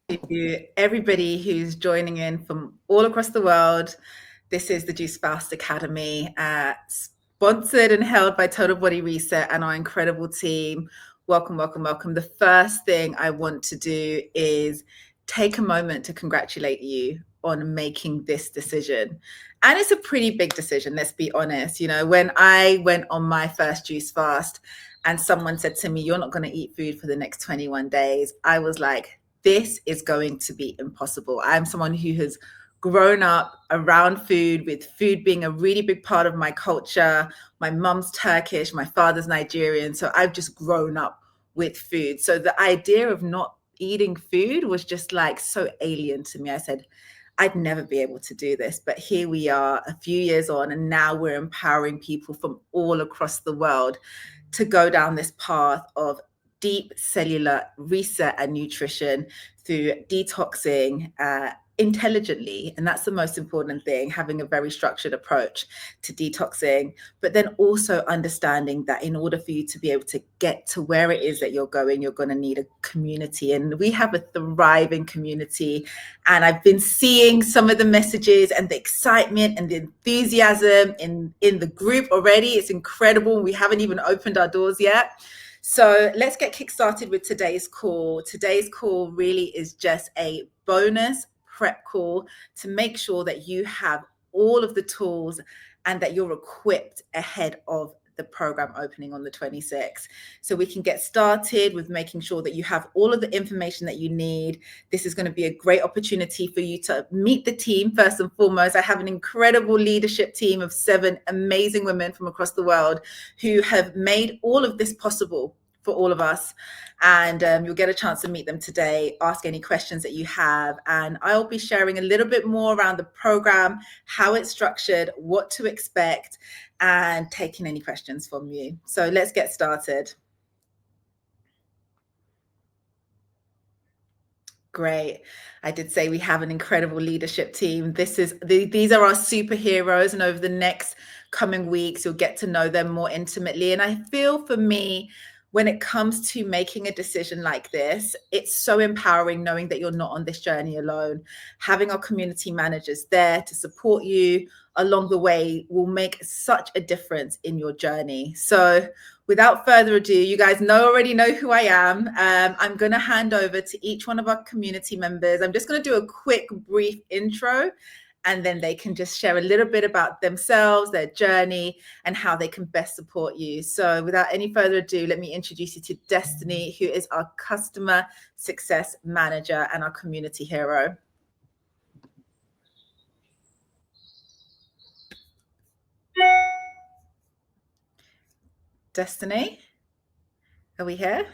To everybody who's joining in from all across the world. This is the Juice Fast Academy, sponsored and held by Total Body Reset and our incredible team. Welcome, welcome, welcome. The first thing I want to do is take a moment to congratulate you on making this decision. And it's a pretty big decision, let's be honest. You know, when I went on my first juice fast and someone said to me, "You're not going to eat food for the next 21 days," I was like, this is going to be impossible. I'm someone who has grown up around food, with food being a really big part of my culture. My mum's Turkish, my father's Nigerian. So I've just grown up with food. So the idea of not eating food was just like so alien to me. I said, I'd never be able to do this. But here we are a few years on, and now we're empowering people from all across the world to go down this path of deep cellular reset and nutrition through detoxing intelligently. And that's the most important thing, having a very structured approach to detoxing, but then also understanding that in order for you to be able to get to where it is that you're going to need a community. And we have a thriving community. And I've been seeing some of the messages and the excitement and the enthusiasm in the group already. It's incredible. We haven't even opened our doors yet. So let's get kickstarted with today's call. Today's call really is just a bonus prep call to make sure that you have all of the tools and that you're equipped ahead of the program opening on the 26th. So we can get started with making sure that you have all of the information that you need. This is going to be a great opportunity for you to meet the team first and foremost. I have an incredible leadership team of 7 amazing women from across the world who have made all of this possible for all of us. And you'll get a chance to meet them today, ask any questions that you have. And I'll be sharing a little bit more around the program, how it's structured, what to expect, and taking any questions from you. So let's get started. Great. I did say we have an incredible leadership team. These are our superheroes, and over the next coming weeks, you'll get to know them more intimately. And I feel for me, when it comes to making a decision like this, it's so empowering knowing that you're not on this journey alone. Having our community managers there to support you along the way will make such a difference in your journey. So without further ado, you guys already know who I am. I'm going to hand over to each one of our community members. I'm just going to do a quick, brief intro, and then they can just share a little bit about themselves, their journey, and how they can best support you. So without any further ado, let me introduce you to Destiny, who is our customer success manager and our community hero. Destiny, are we here?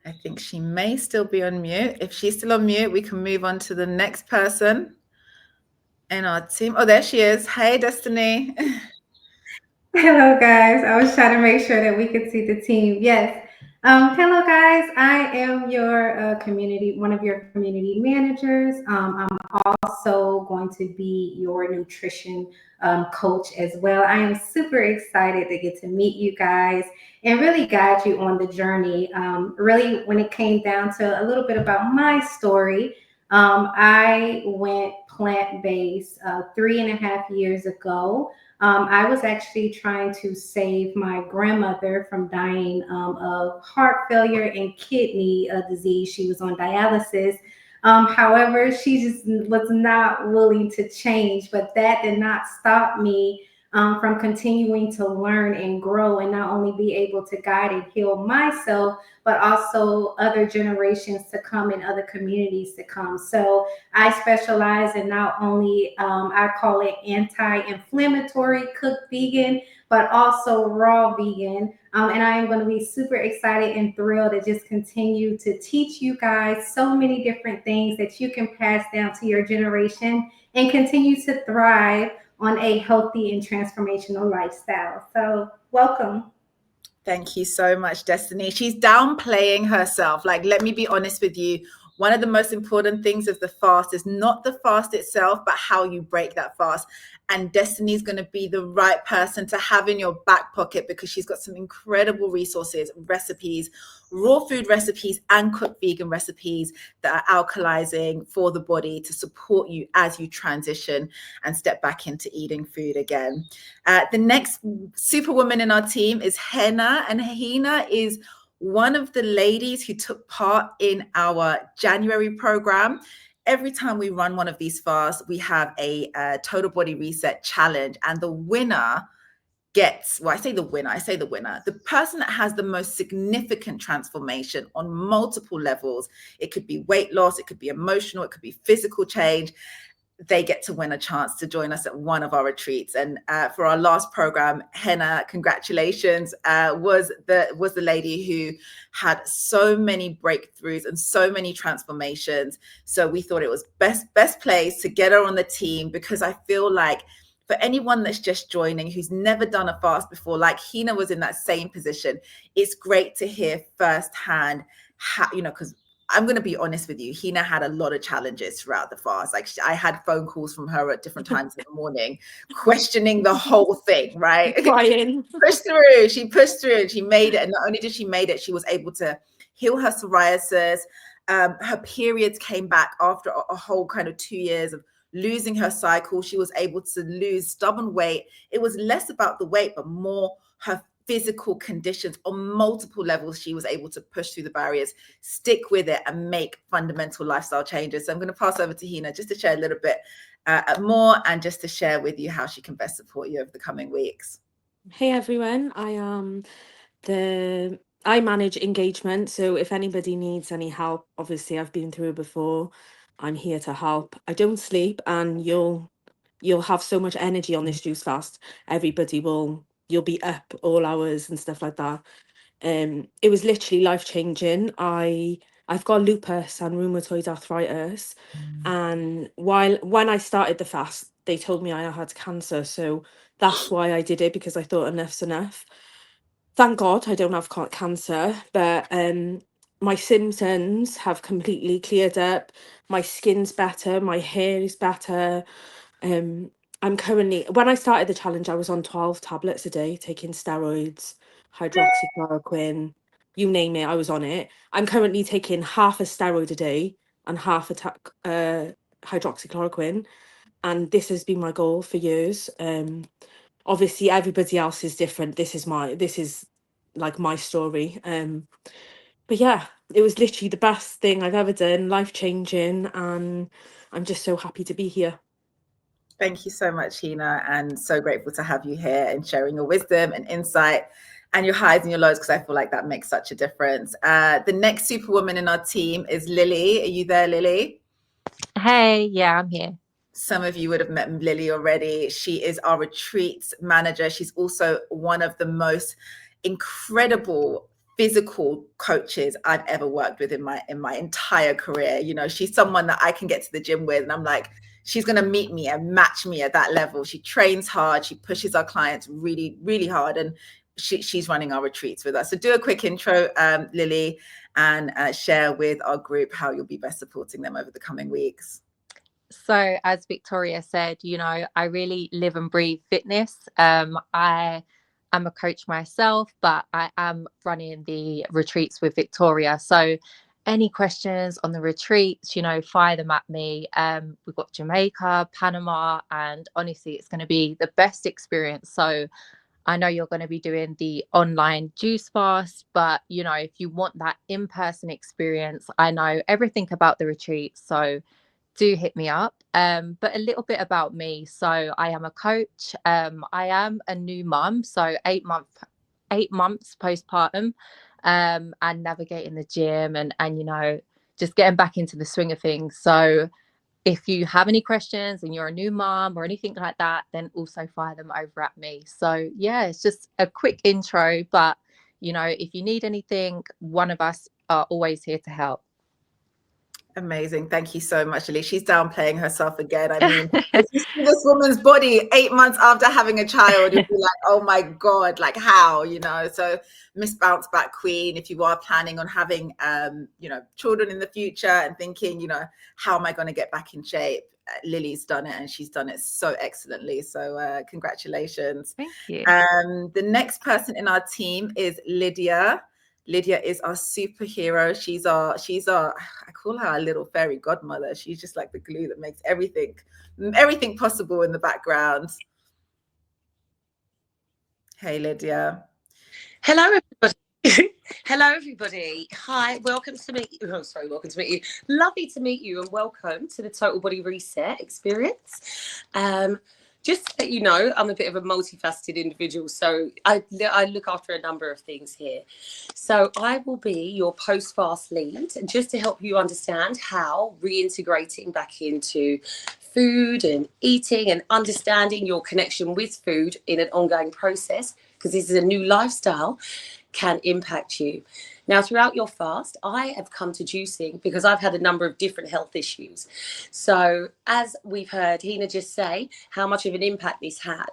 I think she may still be on mute. If she's still on mute, we can move on to the next person in our team. Oh, there she is. Hey, Destiny. Hello, guys. I was trying to make sure that we could see the team. Yes. Hello, guys. I am your one of your community managers. I'm also going to be your nutrition coach as well. I am super excited to get to meet you guys and really guide you on the journey. Really, when it came down to a little bit about my story, I went plant-based 3.5 years ago. I was actually trying to save my grandmother from dying of heart failure and kidney disease. She was on dialysis. However, she just was not willing to change, but that did not stop me from continuing to learn and grow and not only be able to guide and heal myself, but also other generations to come and other communities to come. So I specialize in not only, I call it anti-inflammatory cooked vegan, but also raw vegan. And I am going to be super excited and thrilled to just continue to teach you guys so many different things that you can pass down to your generation and continue to thrive on a healthy and transformational lifestyle. So welcome. Thank you so much, Destiny. She's downplaying herself. Like, let me be honest with you. one of the most important things of the fast is not the fast itself, but how you break that fast. And Destiny's going to be the right person to have in your back pocket, because she's got some incredible resources, recipes, raw food recipes, and cooked vegan recipes that are alkalizing for the body to support you as you transition and step back into eating food again. The next superwoman in our team is Henna, and Henna is one of the ladies who took part in our January program. Every time we run one of these fasts, we have a total body reset challenge, and the winner gets, well, I say the winner, the person that has the most significant transformation on multiple levels. It could be weight loss, it could be emotional, it could be physical change. They get to win a chance to join us at one of our retreats. And for our last program, Henna, congratulations, was the lady who had so many breakthroughs and so many transformations. So we thought it was best place to get her on the team, because I feel like for anyone that's just joining, who's never done a fast before, like Henna was in that same position, it's great to hear firsthand how, because I'm going to be honest with you, Henna had a lot of challenges throughout the fast. Like, I had phone calls from her at different times in the morning, questioning the whole thing, right? Crying. She pushed through, and she made it. And not only did she made it, she was able to heal her psoriasis. Her periods came back after a whole kind of 2 years of losing her cycle. She was able to lose stubborn weight. It was less about the weight, but more her physical conditions on multiple levels. She was able to push through the barriers, stick with it, and make fundamental lifestyle changes. So I'm going to pass over to Henna just to share a little bit more, and just to share with you how she can best support you over the coming weeks. Hey everyone, I manage engagement, so if anybody needs any help, obviously I've been through it before. I'm here to help. I don't sleep, and you'll have so much energy on this juice fast. You'll be up all hours and stuff like that. It was literally life-changing. I've got lupus and rheumatoid arthritis, and when I started the fast, they told me I had cancer, so that's why I did it, because I thought enough's enough. Thank God I don't have cancer, but my symptoms have completely cleared up. My skin's better, my hair is better. Um, when I started the challenge, I was on 12 tablets a day, taking steroids, hydroxychloroquine, you name it, I was on it. I'm currently taking half a steroid a day and half hydroxychloroquine, and this has been my goal for years. Obviously everybody else is different. This is like my story. But yeah, it was literally the best thing I've ever done, life changing, and I'm just so happy to be here. Thank you so much, Henna, and so grateful to have you here and sharing your wisdom and insight and your highs and your lows, because I feel like that makes such a difference. The next superwoman in our team is Lily. Are you there, Lily? Hey, yeah, I'm here. Some of you would have met Lily already. She is our retreats manager. She's also one of the most incredible physical coaches I've ever worked with in my entire career. She's someone that I can get to the gym with, and I'm like, she's going to meet me and match me at that level. She trains hard. She pushes our clients really, really hard. And she's running our retreats with us. So do a quick intro, Lily, and share with our group how you'll be best supporting them over the coming weeks. So as Victoria said, I really live and breathe fitness. I am a coach myself, but I am running the retreats with Victoria. So any questions on the retreats, fire them at me. We've got Jamaica, Panama, and honestly, it's going to be the best experience. So I know you're going to be doing the online juice fast, but if you want that in-person experience, I know everything about the retreat. So do hit me up. But a little bit about me. So I am a coach. I am a new mum. So 8 months postpartum, and navigating the gym and just getting back into the swing of things. So if you have any questions and you're a new mom or anything like that, then also fire them over at me. So yeah, it's just a quick intro, but if you need anything, one of us are always here to help. Amazing. Thank you so much, Lily. She's downplaying herself again. I mean, if you see this woman's body 8 months after having a child, you'll be like, oh my God, like how, So Miss Bounce Back Queen, if you are planning on having, children in the future and thinking, how am I going to get back in shape? Lily's done it and she's done it so excellently. So congratulations. Thank you. The next person in our team is Lydia. Lydia is our superhero. She's our, I call her our little fairy godmother. She's just like the glue that makes everything possible in the background. Hey, Lydia. Hello, everybody. Hello, everybody. Hi, welcome to meet you. Oh, sorry, welcome to meet you. Lovely to meet you and welcome to the Total Body Reset experience. Just to let you know, I'm a bit of a multifaceted individual, so I look after a number of things here. So I will be your post-fast lead, just to help you understand how reintegrating back into food and eating and understanding your connection with food in an ongoing process, because this is a new lifestyle, can impact you. Now, throughout your fast, I have come to juicing because I've had a number of different health issues. So as we've heard Hina just say how much of an impact this had,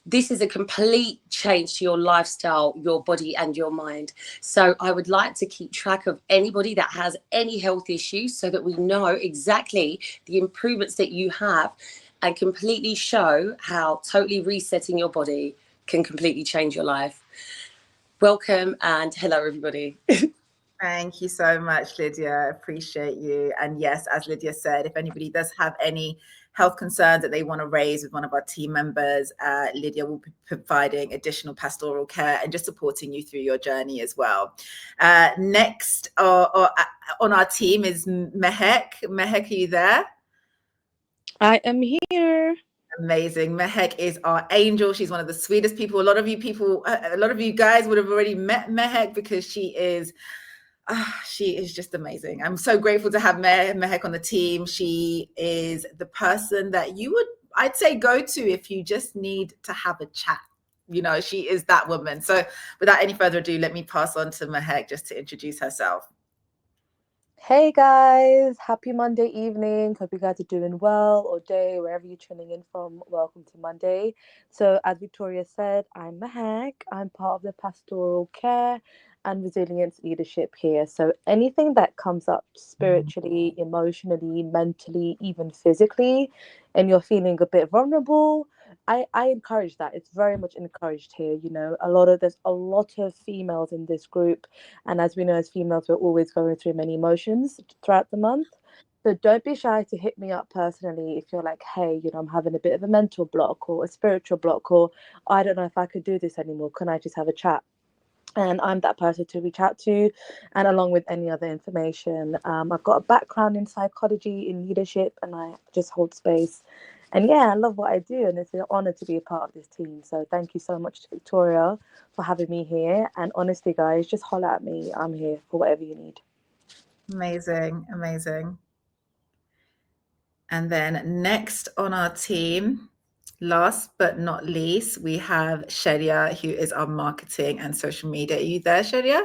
this is a complete change to your lifestyle, your body and your mind. So I would like to keep track of anybody that has any health issues so that we know exactly the improvements that you have and completely show how totally resetting your body can completely change your life. Welcome and hello, everybody. Thank you so much, Lydia. Appreciate you. And yes, as Lydia said, if anybody does have any health concerns that they want to raise with one of our team members, Lydia will be providing additional pastoral care and just supporting you through your journey as well. Next on our team is Mehek. Mehek, are you there? I am here. Amazing. Mehek is our angel. She's one of the sweetest people. A lot of you guys would have already met Mehek because she is just amazing. I'm so grateful to have Mehek on the team. She is the person that you would, I'd say, go to if you just need to have a chat. She is that woman. So without any further ado, let me pass on to Mehek just to introduce herself. Hey guys, happy Monday evening. Hope you guys are doing well, or day, wherever you're tuning in from. Welcome to Monday. So as Victoria said, I'm Mehek. I'm part of the pastoral care and resilience leadership here. So anything that comes up spiritually, emotionally, mentally, even physically, and you're feeling a bit vulnerable, I encourage that. It's very much encouraged here. There's a lot of females in this group, and as we know, as females, we're always going through many emotions throughout the month. So don't be shy to hit me up personally if you're like, hey, I'm having a bit of a mental block or a spiritual block, or I don't know if I could do this anymore. Can I just have a chat? And I'm that person to reach out to, and along with any other information. I've got a background in psychology, in leadership, and I just hold space. And yeah, I love what I do, and it's an honor to be a part of this team. So thank you so much to Victoria for having me here. And honestly, guys, just holler at me. I'm here for whatever you need. Amazing. And then next on our team, last but not least, we have Shadia, who is our marketing and social media. Are you there, Shadia?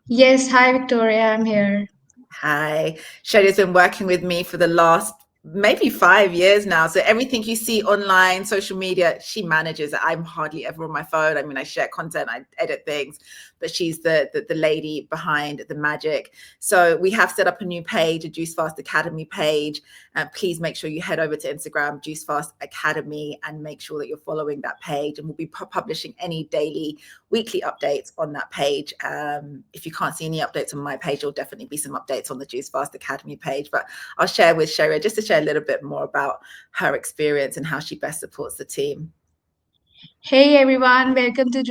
Yes, hi Victoria, I'm here. Hi. Shadia's been working with me for the last maybe 5 years now. So everything you see online, social media, she manages it. I'm hardly ever on my phone. I mean, I share content, I edit things, but she's the lady behind the magic. So we have set up a new page, a Juice Fast Academy page. Please make sure you head over to Instagram, Juice Fast Academy, and make sure that you're following that page. And we'll be publishing any daily, weekly updates on that page. If you can't see any updates on my page, there'll definitely be some updates on the Juice Fast Academy page. But I'll share with Sharia just to share a little bit more about her experience and how she best supports the team. Hey everyone, welcome to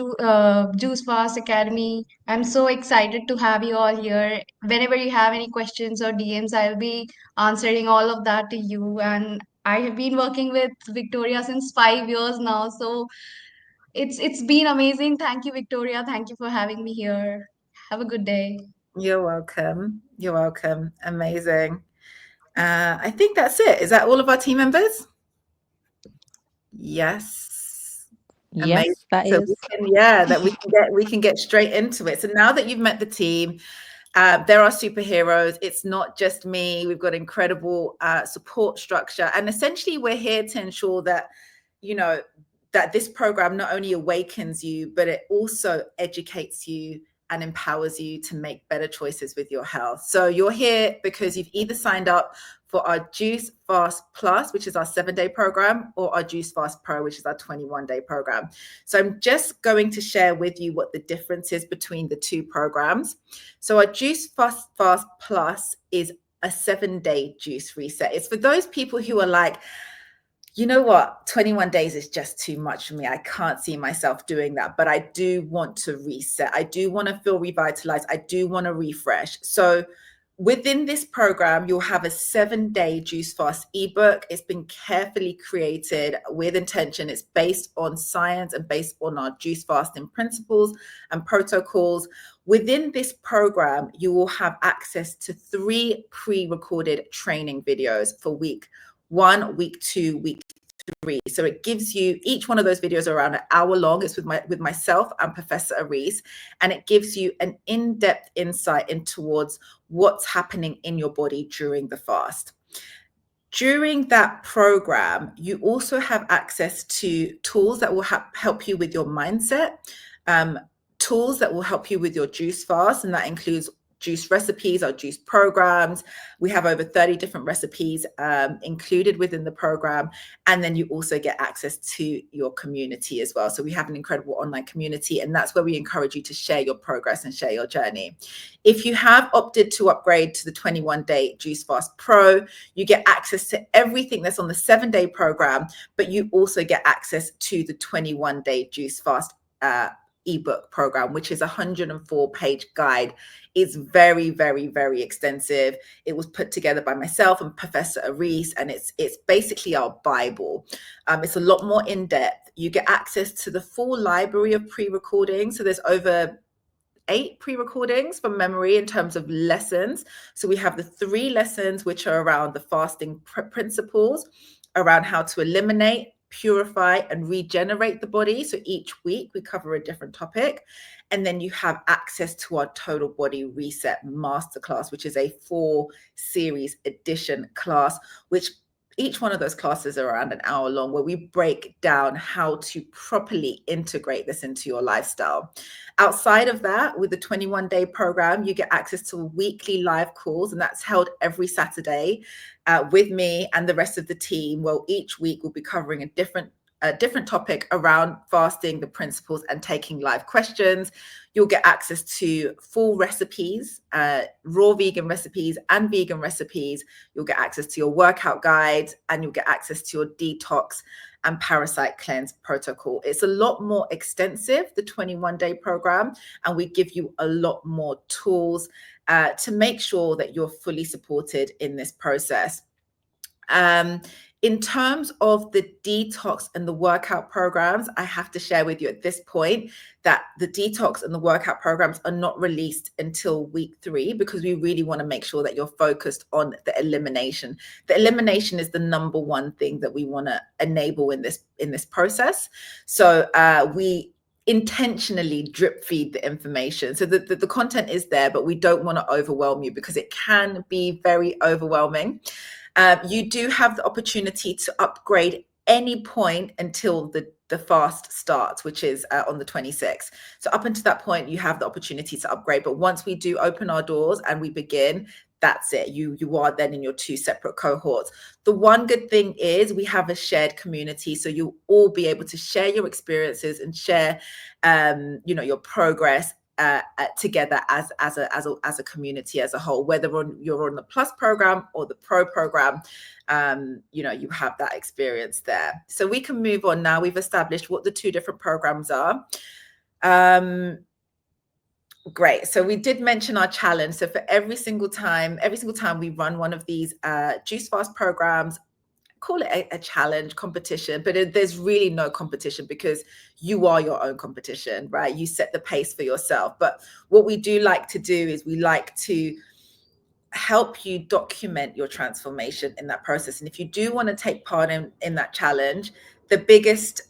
Juice Fast Academy. I'm so excited to have you all here. Whenever you have any questions or DMs, I'll be answering all of that to you. And I have been working with Victoria since 5 years now, so it's been amazing. Thank you, Victoria. Thank you for having me here. Have a good day. You're welcome. Amazing. I think that's it. Is that all of our team members? Yes. Yes, that So is. we can get straight into it. So now that you've met the team, There are superheroes. It's not just me. We've got incredible support structure. And essentially, we're here to ensure that, you know, that this program not only awakens you, but it also educates you and empowers you to make better choices with your health. So you're here because you've either signed up for our Juice Fast Plus, which is our 7-day program, or our Juice Fast Pro, which is our 21-day program. So I'm just going to share with you what the difference is between the two programs. So our Juice Fast Plus is a 7-day juice reset. It's for those people who are like, you know what, 21 days is just too much for me. I can't see myself doing that, but I do want to reset. I do want to feel revitalized. I do want to refresh. So within this program, you'll have a 7-day juice fast ebook. It's been carefully created with intention. It's based on science and based on our juice fasting principles and protocols. Within this program, you will have access to 3 pre-recorded training videos for week 1, week 2, week 3. So it gives you, each one of those videos are around an hour long. It's with myself and Professor Aris, and it gives you an in-depth insight towards what's happening in your body during the fast. During that program, you also have access to tools that will help you with your mindset, tools that will help you with your juice fast, and that includes juice recipes, our juice programs. We have over 30 different recipes included within the program. And then you also get access to your community as well. So we have an incredible online community, and that's where we encourage you to share your progress and share your journey. If you have opted to upgrade to the 21-day Juice Fast Pro, you get access to everything that's on the 7-day program, but you also get access to the 21-day Juice Fast ebook program, which is a 104-page guide. It's very, very, very extensive. It was put together by myself and Professor Aris, and it's basically our Bible. It's a lot more in depth. You get access to the full library of pre-recordings. So there's over 8 pre-recordings from memory in terms of lessons. So we have the 3 lessons, which are around the fasting principles, around how to eliminate, purify, and regenerate the body. So each week we cover a different topic. And then you have access to our Total Body Reset Masterclass, which is a 4-series edition class, which each one of those classes are around an hour long, where we break down how to properly integrate this into your lifestyle. Outside of that, with the 21-day program, you get access to weekly live calls, and that's held every Saturday with me and the rest of the team. Well, each week we'll be covering a different topic around fasting, the principles, and taking live questions. You'll get access to full recipes, raw vegan recipes and vegan recipes. You'll get access to your workout guides, and you'll get access to your detox and parasite cleanse protocol. It's a lot more extensive, the 21-day program, and we give you a lot more tools to make sure that you're fully supported in this process. In terms of the detox and the workout programs, I have to share with you at this point that the detox and the workout programs are not released until week 3, because we really want to make sure that you're focused on the elimination. The elimination is the number one thing that we want to enable in this process. So we intentionally drip feed the information, so that the content is there, but we don't want to overwhelm you, because it can be very overwhelming. You do have the opportunity to upgrade any point until the fast starts, which is on the 26th. So up until that point, you have the opportunity to upgrade. But once we do open our doors and we begin, that's it. You are then in your 2 separate cohorts. The one good thing is we have a shared community, so you'll all be able to share your experiences and share, your progress together as a community as a whole. Whether you're on the Plus program or the Pro program, you have that experience there. So we can move on now. We've established what the 2 different programs are. Great. So we did mention our challenge. So for every single time we run one of these Juice Fast programs, call it a challenge competition, but there's really no competition, because you are your own competition, right? You set the pace for yourself. But what we do like to do is we like to help you document your transformation in that process. And if you do want to take part in that challenge, the biggest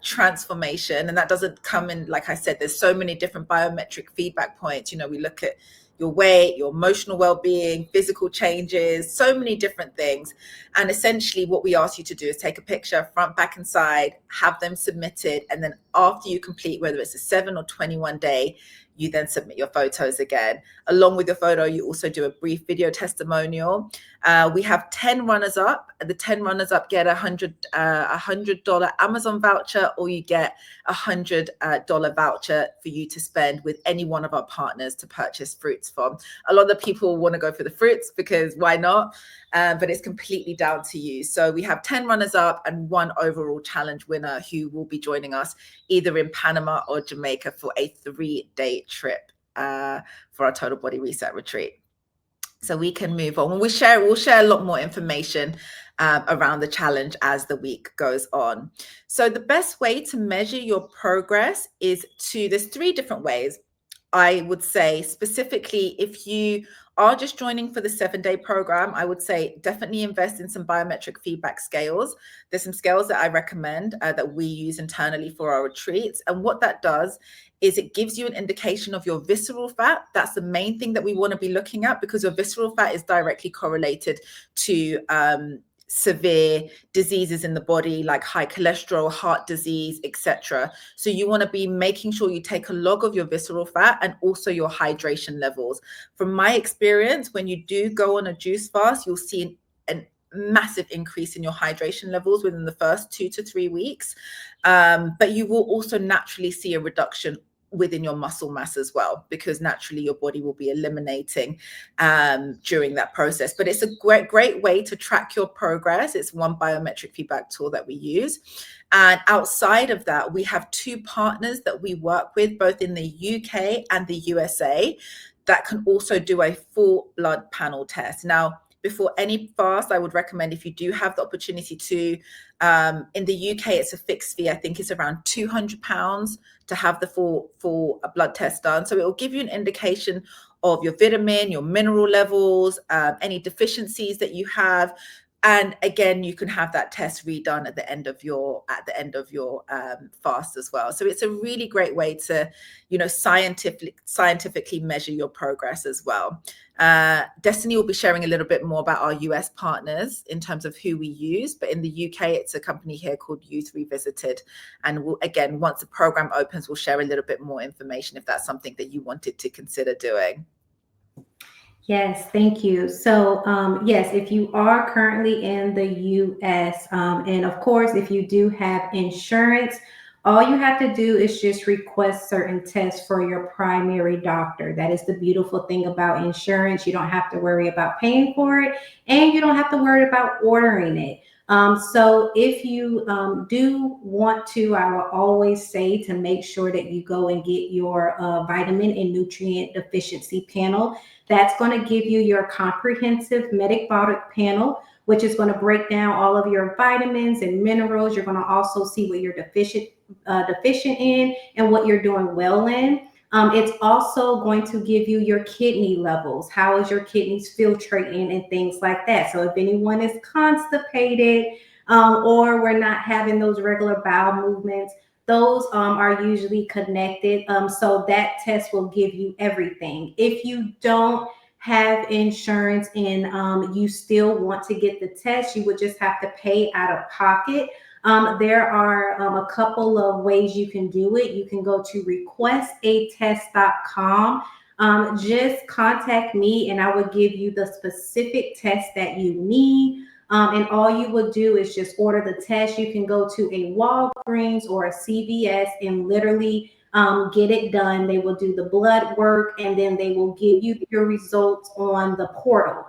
transformation, and that doesn't come in, like I said, there's so many different biometric feedback points. We look at your weight, your emotional well-being, physical changes, so many different things. And essentially what we ask you to do is take a picture front, back and side, have them submitted, and then after you complete, whether it's a 7 or 21 day, you then submit your photos again. Along with your photo, you also do a brief video testimonial. We have 10 runners up. The 10 runners up get $100 Amazon voucher, or you get $100 voucher for you to spend with any one of our partners to purchase fruits from. A lot of people want to go for the fruits because why not? But it's completely down to you. So we have 10 runners up and 1 overall challenge winner who will be joining us either in Panama or Jamaica for a 3-day trip for our Total Body Reset retreat. So we can move on. We'll share a lot more information around the challenge as the week goes on. So the best way to measure your progress is there's 3 different ways. I would say specifically if you are just joining for the 7-day program, I would say definitely invest in some biometric feedback scales. There's some scales that I recommend that we use internally for our retreats. And what that does is it gives you an indication of your visceral fat. That's the main thing that we want to be looking at, because your visceral fat is directly correlated to severe diseases in the body like high cholesterol, heart disease, etc. So you want to be making sure you take a log of your visceral fat and also your hydration levels. From my experience, when you do go on a juice fast, you'll see an massive increase in your hydration levels within the first 2 to 3 weeks. But you will also naturally see a reduction within your muscle mass as well, because naturally your body will be eliminating during that process. But it's a great way to track your progress. It's one biometric feedback tool that we use. And outside of that, we have 2 partners that we work with, both in the UK and the USA, that can also do a full blood panel test. Now, before any fast, I would recommend, if you do have the opportunity to, in the UK, it's a fixed fee. I think it's around £200 to have the full blood test done. So it will give you an indication of your vitamin, your mineral levels, any deficiencies that you have. And again, you can have that test redone at the end of your fast as well. So it's a really great way to, scientifically measure your progress as well. Destiny will be sharing a little bit more about our US partners in terms of who we use, but in the UK, it's a company here called Youth Revisited. And again, once the program opens, we'll share a little bit more information if that's something that you wanted to consider doing. Yes, thank you. So, yes, if you are currently in the US, and of course, if you do have insurance, all you have to do is just request certain tests for your primary doctor. That is the beautiful thing about insurance. You don't have to worry about paying for it, and you don't have to worry about ordering it. So if you do want to, I will always say to make sure that you go and get your vitamin and nutrient deficiency panel. That's going to give you your comprehensive metabolic panel, which is going to break down all of your vitamins and minerals. You're going to also see what you're deficient in and what you're doing well in. It's also going to give you your kidney levels. How is your kidneys filtrating and things like that? So if anyone is constipated or we're not having those regular bowel movements, those are usually connected. So that test will give you everything. If you don't have insurance and you still want to get the test, you would just have to pay out of pocket. There are a couple of ways you can do it. You can go to requestatest.com. Just contact me and I will give you the specific test that you need. And all you would do is just order the test. You can go to a Walgreens or a CVS and literally get it done. They will do the blood work and then they will give you your results on the portal.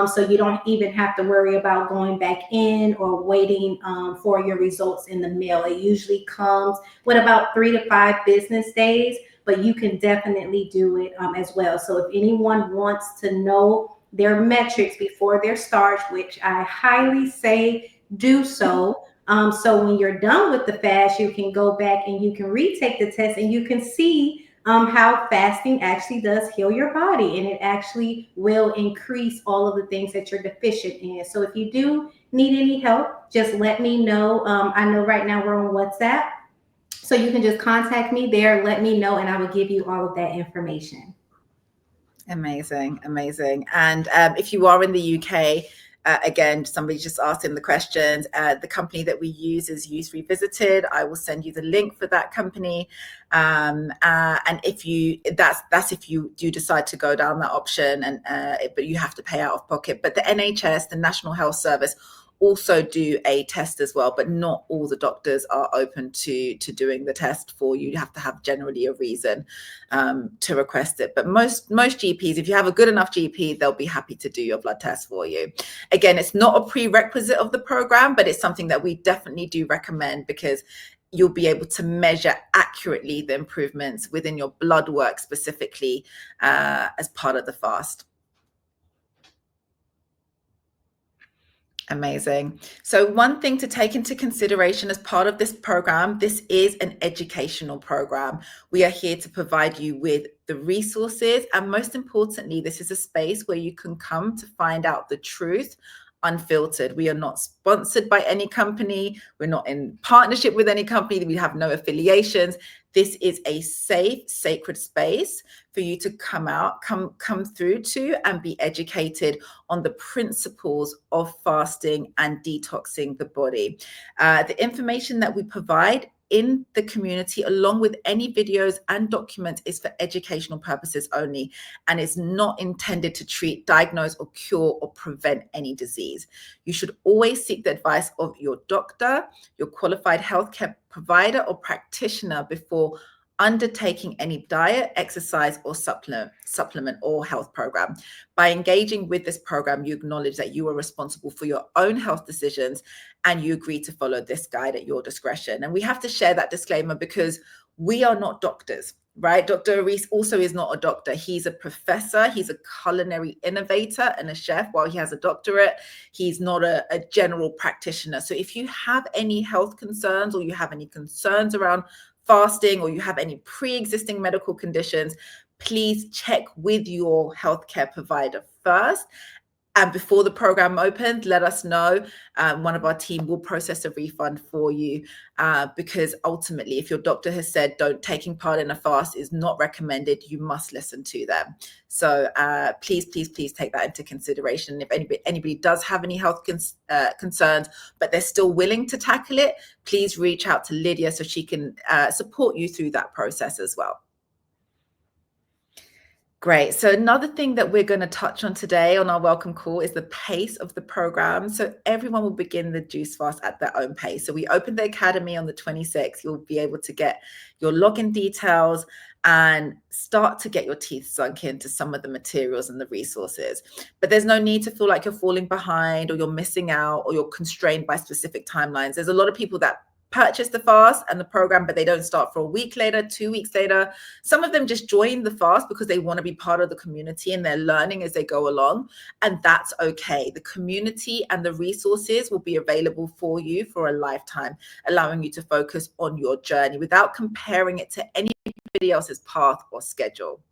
So you don't even have to worry about going back in or waiting for your results in the mail. It usually comes with about 3 to 5 business days, but you can definitely do it as well. So if anyone wants to know their metrics before their start, which I highly say do so. So when you're done with the fast, you can go back and you can retake the test and you can see how fasting actually does heal your body, and it actually will increase all of the things that you're deficient in. So if you do need any help, just let me know. I know right now we're on WhatsApp, so you can just contact me there, let me know, and I will give you all of that information. Amazing, amazing. And if you are in the UK, again, somebody just asked in the questions, the company that we use is Use Revisited. I will send you the link for that company. And if you, that's if you do decide to go down that option, and but you have to pay out of pocket. But the NHS, the National Health Service, also do a test as well, but not all the doctors are open to doing the test for you. You have to have generally a reason to request it. But most GPs, if you have a good enough GP, they'll be happy to do your blood test for you. Again, it's not a prerequisite of the program, but it's something that we definitely do recommend, because you'll be able to measure accurately the improvements within your blood work specifically as part of the fast. Amazing. So one thing to take into consideration as part of this program, this is an educational program. We are here to provide you with the resources, and most importantly, this is a space where you can come to find out the truth unfiltered. We are not sponsored by any company. We're not in partnership with any company. We have no affiliations. This is a safe, sacred space for you to come through to and be educated on the principles of fasting and detoxing the body. The information that we provide in the community, along with any videos and documents, is for educational purposes only, and is not intended to treat, diagnose, or cure or prevent any disease. You should always seek the advice of your doctor, your qualified healthcare provider or practitioner before undertaking any diet, exercise, or supplement or health program. By engaging with this program, you acknowledge that you are responsible for your own health decisions, and you agree to follow this guide at your discretion. And we have to share that disclaimer because we are not doctors, right? Dr. Reese also is not a doctor. He's a professor. He's a culinary innovator and a chef. While he has a doctorate, he's not a general practitioner. So if you have any health concerns, or you have any concerns around fasting, or you have any pre-existing medical conditions, please check with your healthcare provider first. And before the program opens, let us know. One of our team will process a refund for you, because ultimately, if your doctor has said taking part in a fast is not recommended, you must listen to them. So please take that into consideration. If anybody does have any health concerns, but they're still willing to tackle it, please reach out to Lydia so she can support you through that process as well. Great. So another thing that we're going to touch on today on our welcome call is the pace of the program. So everyone will begin the juice fast at their own pace. So we opened the academy on the 26th. You'll be able to get your login details and start to get your teeth sunk into some of the materials and the resources. But there's no need to feel like you're falling behind, or you're missing out, or you're constrained by specific timelines. There's a lot of people that purchase the fast and the program, but they don't start for a week later, 2 weeks later. Some of them just join the fast because they want to be part of the community and they're learning as they go along. And that's okay. The community and the resources will be available for you for a lifetime, allowing you to focus on your journey without comparing it to anybody else's path or schedule.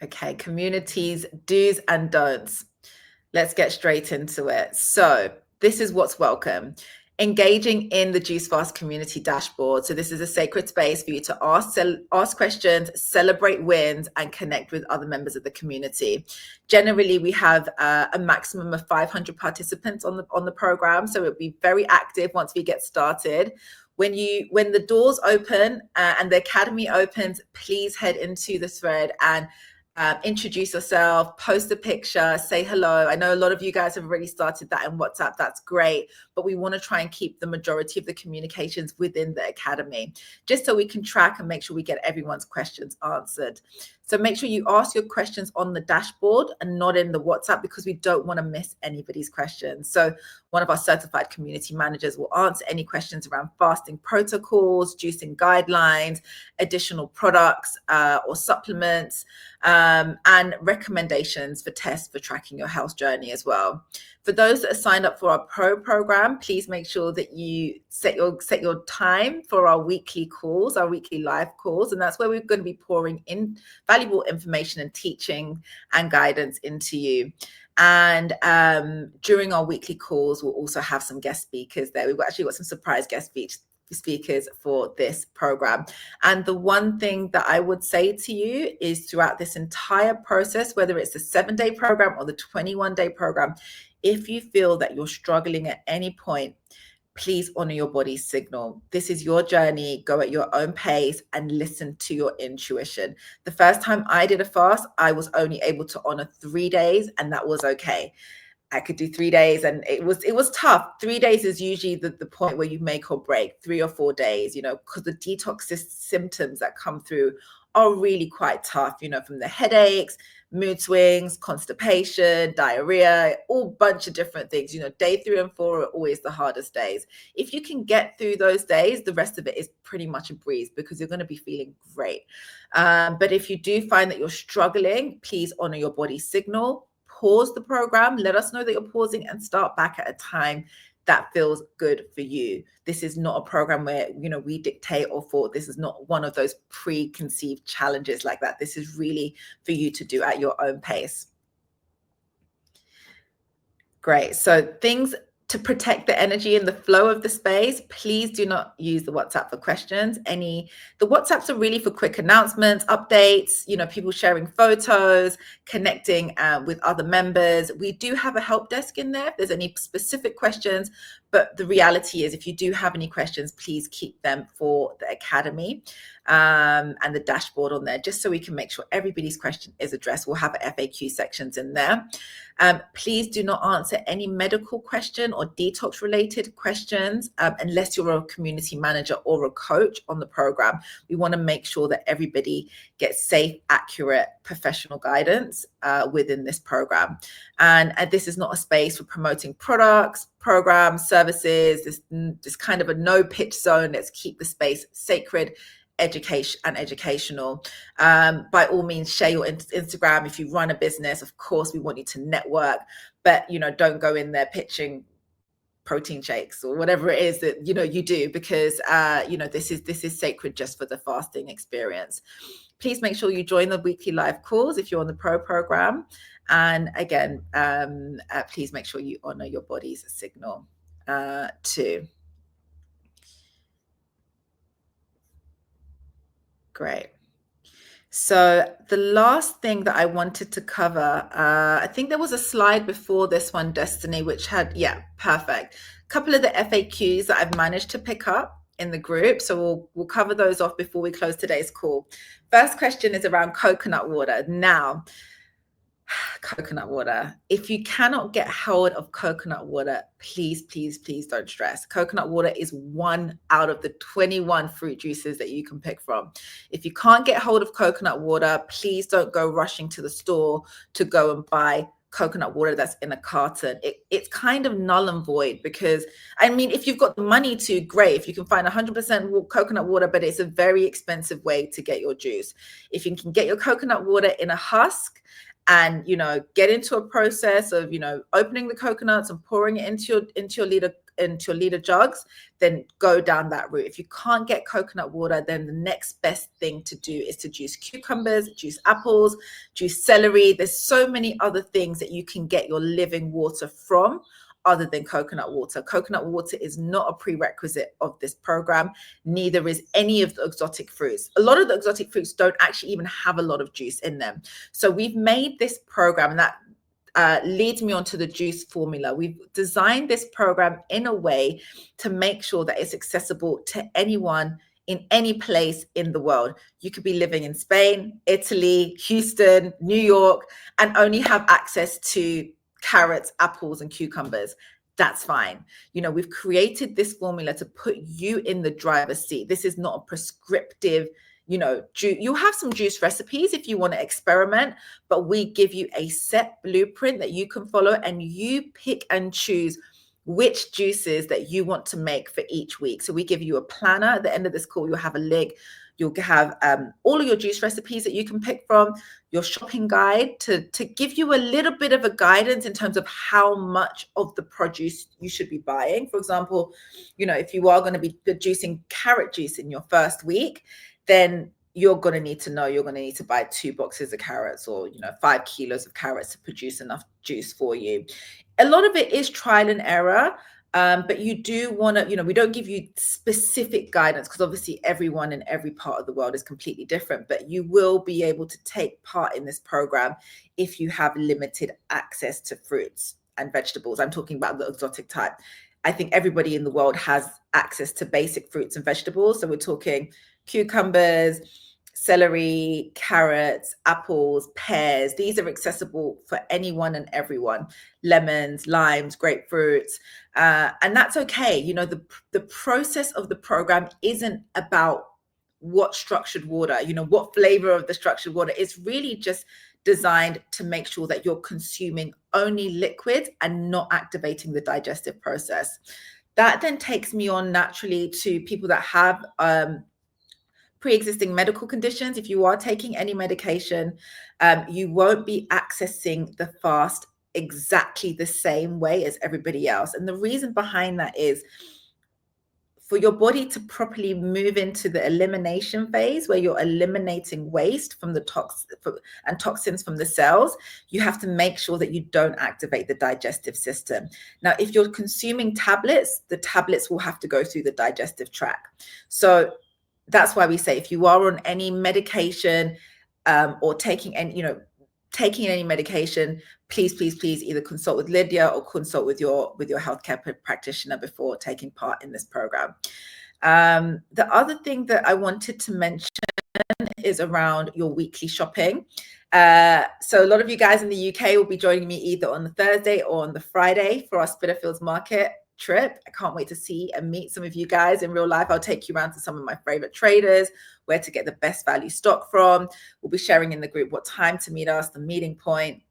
Okay, communities, do's and don'ts. Let's get straight into it. So this is what's welcome. Engaging in the Juice Fast community dashboard. So this is a sacred space for you to ask questions, celebrate wins, and connect with other members of the community. Generally, we have a maximum of 500 participants on the program, so it'll be very active once we get started. When the doors open and the academy opens, please head into the thread and introduce yourself, post a picture, say hello. I know a lot of you guys have already started that in WhatsApp. That's great. But we want to try and keep the majority of the communications within the academy, just so we can track and make sure we get everyone's questions answered. So make sure you ask your questions on the dashboard and not in the WhatsApp, because we don't want to miss anybody's questions. So one of our certified community managers will answer any questions around fasting protocols, juicing guidelines, additional products or supplements, and recommendations for tests for tracking your health journey as well. For those that are signed up for our pro program, please make sure that you set your time for our weekly calls, our weekly live calls. And that's where we're going to be pouring in valuable information and teaching and guidance into you. And during our weekly calls, we'll also have some guest speakers there. We've actually got some surprise guest speakers for this program. And the one thing that I would say to you is throughout this entire process, whether it's the 7-day program or the 21-day program, if you feel that you're struggling at any point, please honor your body's signal. This is your journey. Go at your own pace and listen to your intuition. The first time I did a fast, I was only able to honor 3 days, and that was okay. I could do 3 days, and it was tough. 3 days is usually the point where you make or break. 3 or 4 days, because the detox symptoms that come through are really quite tough, from the headaches, mood swings, constipation, diarrhea, all bunch of different things. Day 3 and 4 are always the hardest days. If you can get through those days, the rest of it is pretty much a breeze because you're going to be feeling great. But if you do find that you're struggling, please honor your body's signal. Pause the program, let us know that you're pausing, and start back at a time that feels good for you. This is not a program where, we dictate or force. This is not one of those preconceived challenges like that. This is really for you to do at your own pace. Great. So things to protect the energy and the flow of the space, please do not use the WhatsApp for questions. The WhatsApps are really for quick announcements, updates, people sharing photos, connecting with other members. We do have a help desk in there if there's any specific questions, but the reality is if you do have any questions, please keep them for the Academy and the dashboard on there, just so we can make sure everybody's question is addressed. We'll have FAQ sections in there. Please do not answer any medical question or detox related questions unless you're a community manager or a coach on the program. We want to make sure that everybody gets safe, accurate, professional guidance within this program. And this is not a space for promoting products, programs, services. This kind of a no pitch zone. Let's keep the space sacred, educational. By all means, share your Instagram. If you run a business, of course, we want you to network, but don't go in there pitching protein shakes or whatever it is that you do, because this is sacred just for the fasting experience. Please make sure you join the weekly live calls if you're on the pro program, and again, please make sure you honor your body's signal too. Great. So the last thing that I wanted to cover, I think there was a slide before this one, Destiny, which had, perfect. A couple of the FAQs that I've managed to pick up in the group. So we'll cover those off before we close today's call. First question is around coconut water. Now, coconut water. If you cannot get hold of coconut water, please don't stress. Coconut water is 1 out of the 21 fruit juices that you can pick from. If you can't get hold of coconut water, please don't go rushing to the store to go and buy coconut water that's in a carton. It's kind of null and void, because if you've got the money to, great. If you can find 100% coconut water, but it's a very expensive way to get your juice. If you can get your coconut water in a husk and get into a process of opening the coconuts and pouring it into your liter jugs, then go down that route. If you can't get coconut water, then the next best thing to do is to juice cucumbers, juice apples, juice celery. There's so many other things that you can get your living water from other than coconut water. Coconut water is not a prerequisite of this program. Neither is any of the exotic fruits. A lot of the exotic fruits don't actually even have a lot of juice in them. So we've made this program, and that leads me on to the juice formula. We've designed this program in a way to make sure that it's accessible to anyone in any place in the world. You could be living in Spain, Italy, Houston, New York, and only have access to carrots, apples, and cucumbers. That's fine. We've created this formula to put you in the driver's seat. This is not a prescriptive, you have some juice recipes if you want to experiment, but we give you a set blueprint that you can follow, and you pick and choose which juices that you want to make for each week. So we give you a planner. At the end of this call, you'll have a link. You'll have all of your juice recipes that you can pick from, your shopping guide to give you a little bit of a guidance in terms of how much of the produce you should be buying. For example, if you are going to be producing carrot juice in your first week, then you're going to need to buy 2 boxes of carrots, or 5 kilos of carrots to produce enough juice for you. A lot of it is trial and error. But you do want to, we don't give you specific guidance because obviously everyone in every part of the world is completely different, but you will be able to take part in this program if you have limited access to fruits and vegetables. I'm talking about the exotic type. I think everybody in the world has access to basic fruits and vegetables. So we're talking cucumbers, celery, carrots, apples, pears. These are accessible for anyone and everyone. Lemons, limes, grapefruits. And that's okay. The process of the program isn't about what structured water, what flavor of the structured water. It's really just designed to make sure that you're consuming only liquid and not activating the digestive process. That then takes me on naturally to people that have pre-existing medical conditions. If you are taking any medication, you won't be accessing the fast exactly the same way as everybody else. And the reason behind that is for your body to properly move into the elimination phase where you're eliminating waste from the toxins from the cells, you have to make sure that you don't activate the digestive system. Now, if you're consuming tablets, the tablets will have to go through the digestive tract. So that's why we say if you are on any medication or taking any medication, please either consult with Lydia or consult with your healthcare practitioner before taking part in this program. The other thing that I wanted to mention is around your weekly shopping. So a lot of you guys in the UK will be joining me either on the Thursday or on the Friday for our Spitalfields Market trip. I can't wait to see and meet some of you guys in real life. I'll take you around to some of my favorite traders, where to get the best value stock from. We'll be sharing in the group what time to meet us, the meeting point.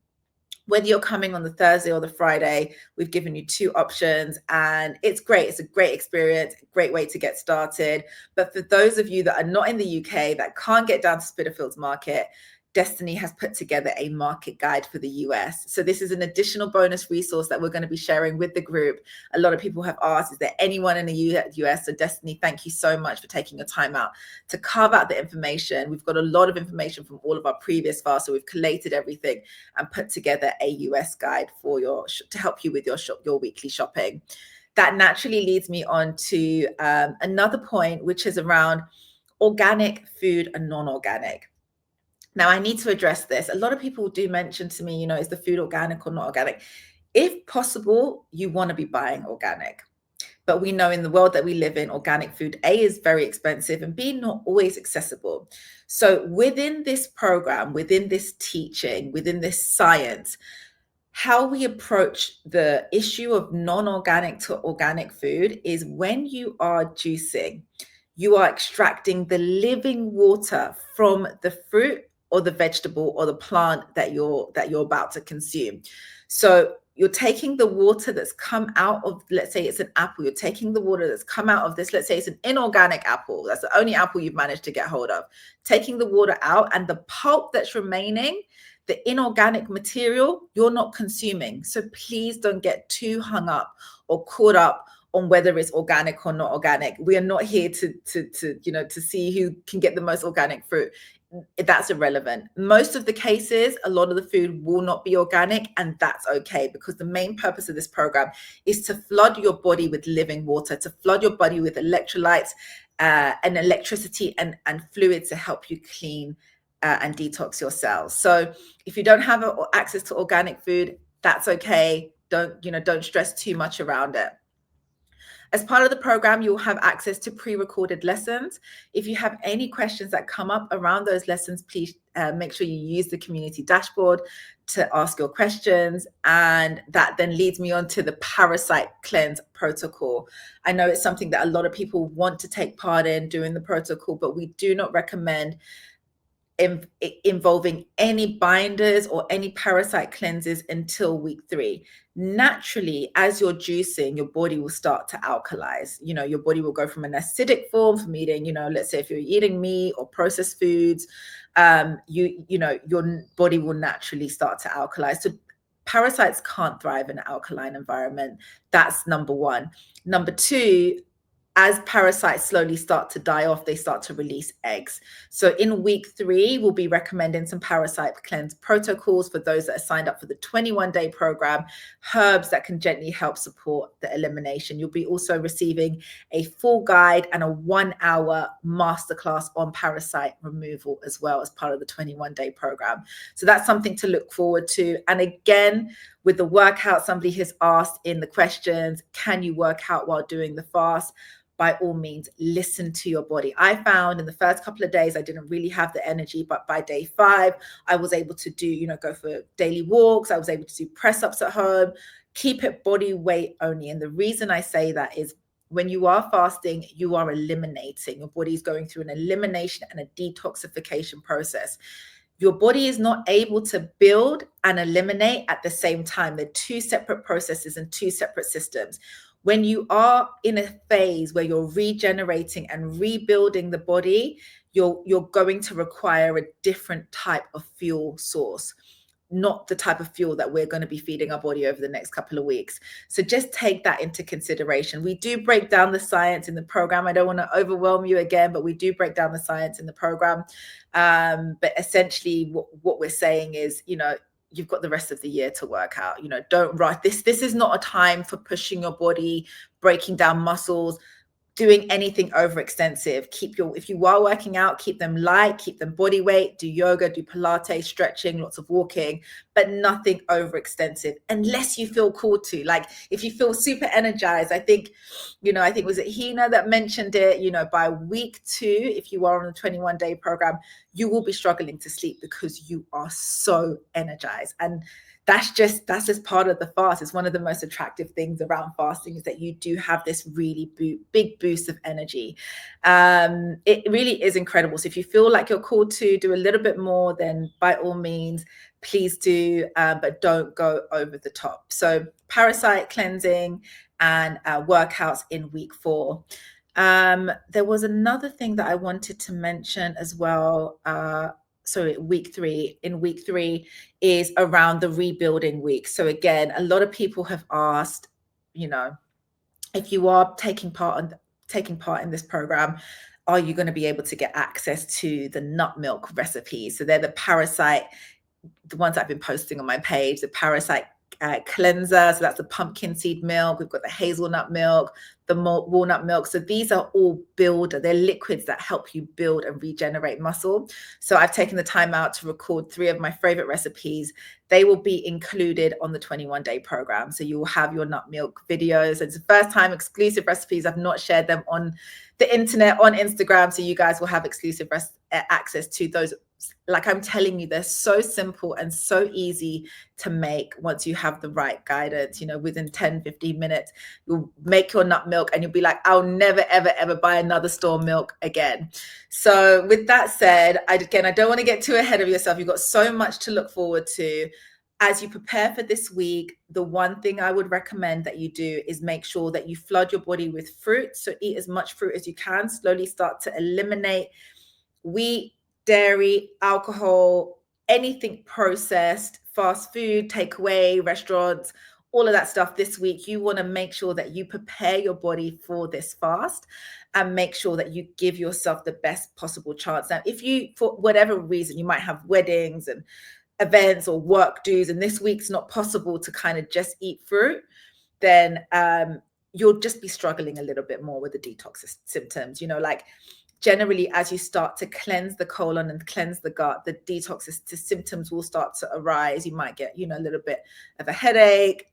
Whether you're coming on the Thursday or the Friday, we've given you 2 options, and it's great. It's a great experience, a great way to get started. But for those of you that are not in the UK, that can't get down to Spitalfields Market, Destiny has put together a market guide for the US. So this is an additional bonus resource that we're going to be sharing with the group. A lot of people have asked, is there anyone in the US? So Destiny, thank you so much for taking your time out to carve out the information. We've got a lot of information from all of our previous fasts, so we've collated everything and put together a US guide for to help you with your weekly shopping. That naturally leads me on to another point, which is around organic food and non-organic. Now, I need to address this. A lot of people do mention to me, is the food organic or not organic? If possible, you want to be buying organic. But we know in the world that we live in, organic food, A, is very expensive, and B, not always accessible. So within this program, within this teaching, within this science, how we approach the issue of non-organic to organic food is when you are juicing, you are extracting the living water from the fruit or the vegetable or the plant that you're about to consume. So you're taking the water that's come out of, let's say it's an apple, you're taking the water that's come out of this, let's say it's an inorganic apple, that's the only apple you've managed to get hold of, taking the water out, and the pulp that's remaining, the inorganic material, you're not consuming. So please don't get too hung up or caught up on whether it's organic or not organic. We are not here to see who can get the most organic fruit. That's irrelevant. Most of the cases, a lot of the food will not be organic, and that's okay, because the main purpose of this program is to flood your body with living water, to flood your body with electrolytes and electricity and fluids to help you clean and detox your cells. So if you don't have access to organic food, that's okay. Don't stress too much around it. As part of the program, you'll have access to pre-recorded lessons. If you have any questions that come up around those lessons, please make sure you use the community dashboard to ask your questions. And that then leads me on to the parasite cleanse protocol. I know it's something that a lot of people want to take part in doing the protocol, but we do not recommend involving any binders or any parasite cleanses until week 3. Naturally, as you're juicing, your body will start to alkalize. Your body will go from an acidic form from eating, let's say if you're eating meat or processed foods, your body will naturally start to alkalize. So parasites can't thrive in an alkaline environment. That's number 1. Number 2, as parasites slowly start to die off, they start to release eggs. So in week 3, we'll be recommending some parasite cleanse protocols for those that are signed up for the 21-day program, herbs that can gently help support the elimination. You'll be also receiving a full guide and a 1-hour masterclass on parasite removal as well as part of the 21-day program. So that's something to look forward to. And again, with the workout, somebody has asked in the questions, can you work out while doing the fast? By all means, listen to your body. I found in the first couple of days, I didn't really have the energy, but by day 5, I was able to do, go for daily walks. I was able to do press ups at home, keep it body weight only. And the reason I say that is when you are fasting, you are eliminating. Your body is going through an elimination and a detoxification process. Your body is not able to build and eliminate at the same time. They're 2 separate processes and 2 separate systems. When you are in a phase where you're regenerating and rebuilding the body, you're going to require a different type of fuel source, not the type of fuel that we're going to be feeding our body over the next couple of weeks. So just take that into consideration. We do break down the science in the program. I don't want to overwhelm you again, but we do break down the science in the program. But essentially what we're saying is, you've got the rest of the year to work out. Don't rush. This is not a time for pushing your body, breaking down muscles, doing anything overextensive. If you are working out, keep them light, keep them body weight, do yoga, do Pilates, stretching, lots of walking, but nothing overextensive unless you feel called to. Like if you feel super energized, I think was it Hina that mentioned it, by week 2, if you are on a 21-day program, you will be struggling to sleep because you are so energized. And that's just part of the fast. It's one of the most attractive things around fasting is that you do have this really big boost of energy. It really is incredible. So if you feel like you're called to do a little bit more, then by all means, please do, but don't go over the top. So parasite cleansing and workouts in week 4. There was another thing that I wanted to mention as well. Week 3. In week 3 is around the rebuilding week. So again, a lot of people have asked, if you are taking part in this program, are you going to be able to get access to the nut milk recipes? So they're the ones that I've been posting on my page, the parasite cleanser. So that's the pumpkin seed milk. We've got the hazelnut milk, the walnut milk. So these are all builder. They're liquids that help you build and regenerate muscle. So I've taken the time out to record 3 of my favorite recipes. They will be included on the 21-day program. So you will have your nut milk videos. It's the first time exclusive recipes. I've not shared them on the internet, on Instagram. So you guys will have exclusive access to those. Like I'm telling you, they're so simple and so easy to make once you have the right guidance. Within 10-15 minutes, you'll make your nut milk and you'll be like, I'll never, ever, ever buy another store milk again. So with that said, I don't want to get too ahead of yourself. You've got so much to look forward to. As you prepare for this week, the one thing I would recommend that you do is make sure that you flood your body with fruit. So eat as much fruit as you can. Slowly start to eliminate wheat, dairy, alcohol, anything processed, fast food, takeaway, restaurants, all of that stuff this week. You want to make sure that you prepare your body for this fast and make sure that you give yourself the best possible chance. Now, if you, for whatever reason, you might have weddings and events or work dues, and this week's not possible to kind of just eat fruit, then you'll just be struggling a little bit more with the detox symptoms. Generally, as you start to cleanse the colon and cleanse the gut, the detox symptoms will start to arise. You might get, a little bit of a headache.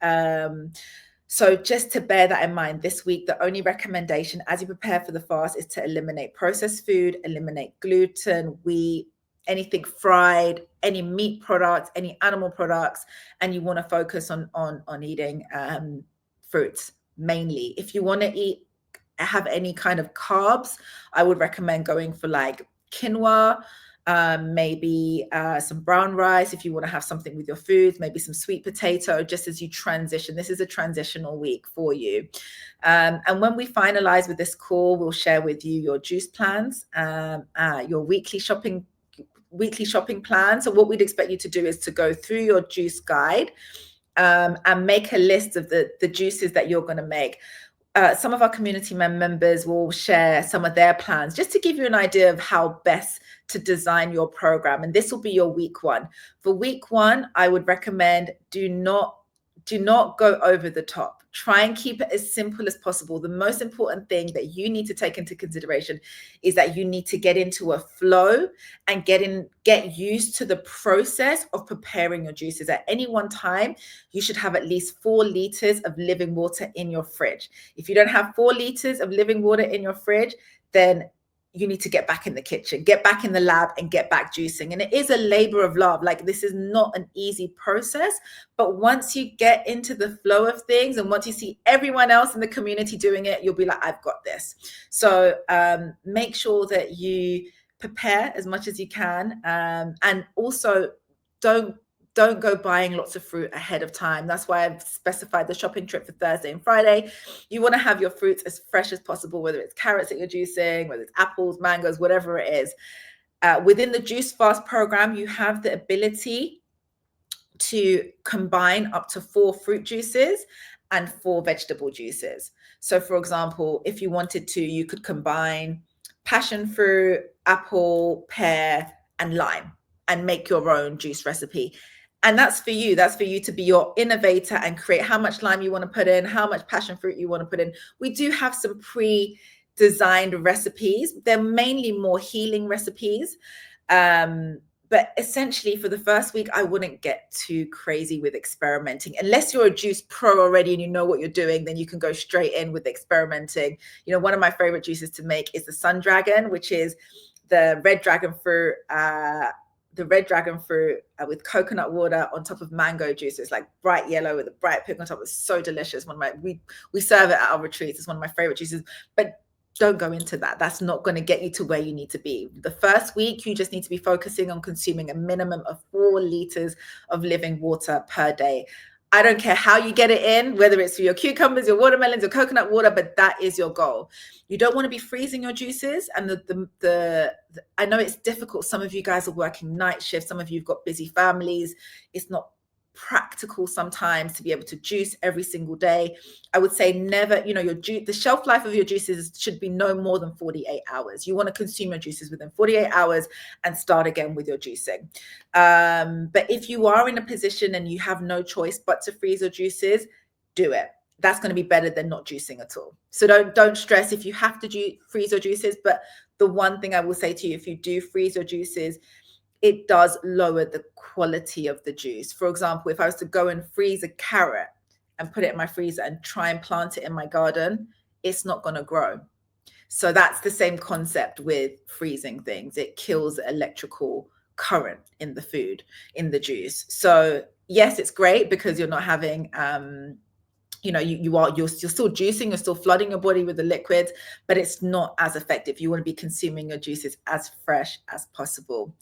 So just to bear that in mind, this week, the only recommendation as you prepare for the fast is to eliminate processed food, eliminate gluten, wheat, anything fried, any meat products, any animal products, and you want to focus on eating fruits mainly. If you want to have any kind of carbs, I would recommend going for like quinoa, maybe some brown rice if you want to have something with your foods, maybe some sweet potato, just as you transition. This is a transitional week for you. And when we finalize with this call, we'll share with you your juice plans, your weekly shopping plan. So what we'd expect you to do is to go through your juice guide and make a list of the juices that you're going to make. some of our community members will share some of their plans just to give you an idea of how best to design your program. And this will be your week one. For week one, I would recommend do not go over the top. Try and keep it as simple as possible. The most important thing that you need to take into consideration is that you need to get into a flow and get used to the process of preparing your juices. At any one time, you should have at least 4 liters of living water in your fridge. If you don't have 4 liters of living water in your fridge, then you need to get back in the kitchen, get back in the lab and get back juicing. And it is a labor of love. Like, this is not an easy process, but once you get into the flow of things and once you see everyone else in the community doing it, you'll be like, I've got this. So make sure that you prepare as much as you can. And also don't go buying lots of fruit ahead of time. That's why I've specified the shopping trip for Thursday and Friday. You want to have your fruits as fresh as possible, whether it's carrots that you're juicing, whether it's apples, mangoes, whatever it is. Within the Juice Fast program, you have the ability to combine up to 4 fruit juices and 4 vegetable juices. So for example, if you wanted to, you could combine passion fruit, apple, pear, and lime and make your own juice recipe. And that's for you. That's for you to be your innovator and create how much lime you want to put in, how much passion fruit you want to put in. We do have some pre-designed recipes. They're mainly more healing recipes. But essentially, for the first week, I wouldn't get too crazy with experimenting. Unless you're a juice pro already and you know what you're doing, then you can go straight in with experimenting. You know, one of my favorite juices to make is the Sun Dragon, which is the red dragon fruit, with coconut water on top of mango juice. It's like bright yellow with a bright pink on top. It's so delicious. We serve it at our retreats. It's one of my favorite juices. But don't go into that. That's not going to get you to where you need to be. The first week, you just need to be focusing on consuming a minimum of 4 liters of living water per day. I don't care how you get it in, whether it's for your cucumbers, your watermelons, your coconut water, but that is your goal. You don't want to be freezing your juices. And I know it's difficult. Some of you guys are working night shifts. Some of you have got busy families. It's not practical sometimes to be able to juice every single day. I would say never, the shelf life of your juices should be no more than 48 hours. You want to consume your juices within 48 hours and start again with your juicing. But if you are in a position and you have no choice but to freeze your juices, do it. That's going to be better than not juicing at all. So don't stress if you have to freeze your juices. But the one thing I will say to you, if you do freeze your juices, it does lower the quality of the juice. For example, if I was to go and freeze a carrot and put it in my freezer and try and plant it in my garden, it's not going to grow. So that's the same concept with freezing things. It kills the electrical current in the food, in the juice. So yes, it's great because you're not having you're still juicing, you're still flooding your body with the liquids, but it's not as effective. You want to be consuming your juices as fresh as possible.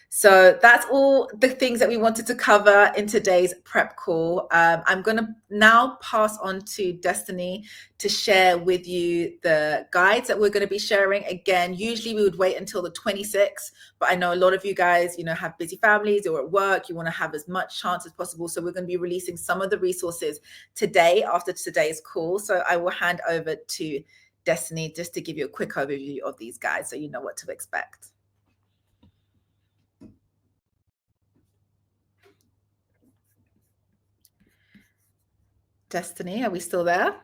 So that's all the things that we wanted to cover in today's prep call. I'm going to now pass on to Destiny to share with you the guides that we're going to be sharing. Again, usually we would wait until the 26th, but I know a lot of you guys, have busy families or at work. You want to have as much chance as possible. So we're going to be releasing some of the resources today after today's call. So I will hand over to Destiny just to give you a quick overview of these guides so you know what to expect. Destiny, are we still there?